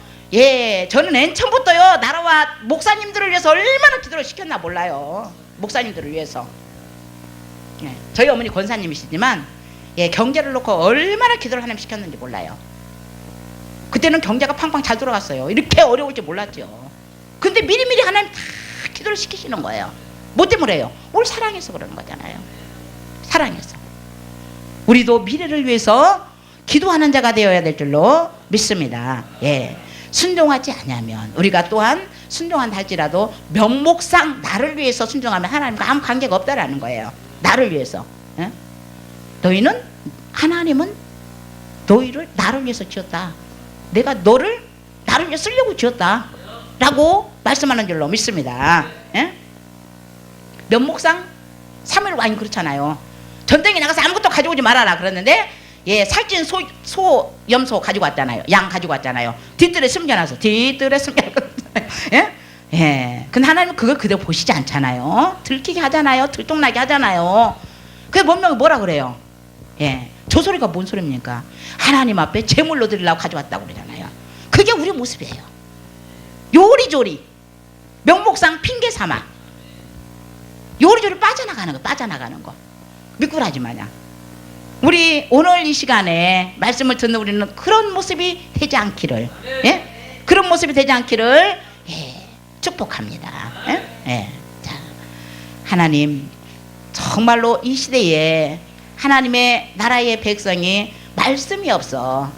Speaker 1: 저는 맨 처음부터요 나라와 목사님들을 위해서 얼마나 기도를 시켰나 몰라요. 목사님들을 위해서. 저희 어머니 권사님이시지만 경제를 놓고 얼마나 기도를 하나님 시켰는지 몰라요. 그때는 경제가 팡팡 잘 돌아갔어요. 이렇게 어려울 줄 몰랐죠. 근데 미리미리 하나님 다 기도를 시키시는 거예요. 뭐 때문에요? 우리 사랑해서 그러는 거잖아요. 사랑해서. 우리도 미래를 위해서 기도하는 자가 되어야 될 줄로 믿습니다. 순종하지 않으면, 우리가 또한 순종한다 할지라도 명목상 나를 위해서 순종하면 하나님과 아무 관계가 없다라는 거예요. 나를 위해서. 너희는, 하나님은 너희를 나를 위해서 지었다. 내가 너를 나를 위해 쓰려고 지었다 라고 말씀하는 줄로 믿습니다. 면목상 사무엘 왕이 그렇잖아요. 전쟁에 나가서 아무것도 가져오지 말아라 그랬는데 살찐 염소 가지고 왔잖아요. 양 가지고 왔잖아요. 뒷뜰에 숨겨놨어. 근데 하나님은 그걸 그대로 보시지 않잖아요. 들키게 하잖아요. 들통나게 하잖아요. 그래서 분명히 뭐라 그래요? 저 소리가 뭔 소리입니까? 하나님 앞에 제물로 드리려고 가져왔다고 그러잖아요. 그게 우리 모습이에요. 요리조리 명목상 핑계 삼아 요리조리 빠져나가는 거 미꾸라지 마냥. 우리 오늘 이 시간에 말씀을 듣는 우리는 그런 모습이 되지 않기를, 그런 모습이 되지 않기를 축복합니다. 자, 하나님 정말로 이 시대에 하나님의 나라의 백성이 말씀이 없어.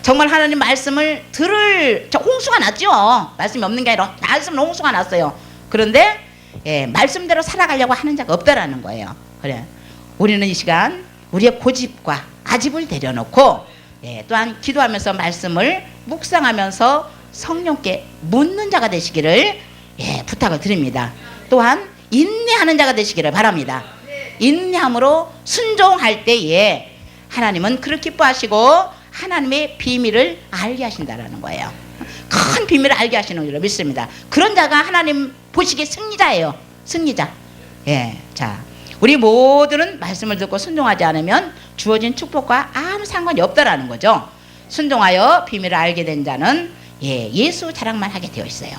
Speaker 1: 정말 하나님 말씀을 들을 홍수가 났죠. 말씀이 없는 게 아니라 말씀은 홍수가 났어요. 그런데 말씀대로 살아가려고 하는 자가 없다라는 거예요. 그래, 우리는 이 시간 우리의 고집과 아집을 내려놓고 또한 기도하면서 말씀을 묵상하면서 성령께 묻는 자가 되시기를 부탁을 드립니다. 또한 인내하는 자가 되시기를 바랍니다. 인내함으로 순종할 때에 하나님은 그를 기뻐하시고 하나님의 비밀을 알게 하신다라는 거예요. 큰 비밀을 알게 하시는 줄로 믿습니다. 그런 자가 하나님 보시기에 승리자예요. 승리자. 자, 우리 모두는 말씀을 듣고 순종하지 않으면 주어진 축복과 아무 상관이 없다라는 거죠. 순종하여 비밀을 알게 된 자는 예수 자랑만 하게 되어 있어요.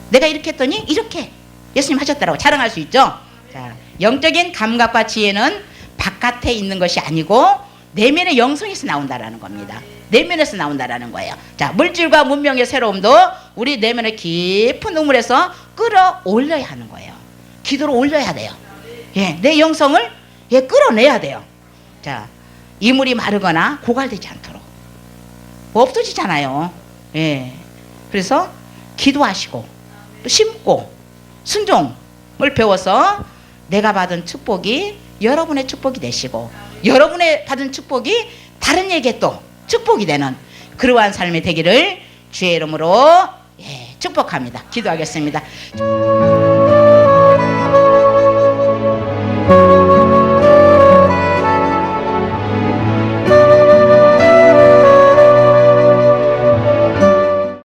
Speaker 1: 내가 이렇게 했더니 이렇게 예수님 하셨다라고 자랑할 수 있죠. 자, 영적인 감각과 지혜는 바깥에 있는 것이 아니고 내면의 영성에서 나온다라는 겁니다. 내면에서 나온다라는 거예요. 자, 물질과 문명의 새로움도 우리 내면의 깊은 우물에서 끌어올려야 하는 거예요. 기도로 올려야 돼요. 내 영성을 끌어내야 돼요. 자, 이물이 마르거나 고갈되지 않도록 없어지잖아요. 그래서 기도하시고 또 심고 순종을 배워서 내가 받은 축복이 여러분의 축복이 되시고 여러분의 받은 축복이 다른 이에게 또 축복이 되는 그러한 삶이 되기를 주의 이름으로 축복합니다. 기도하겠습니다.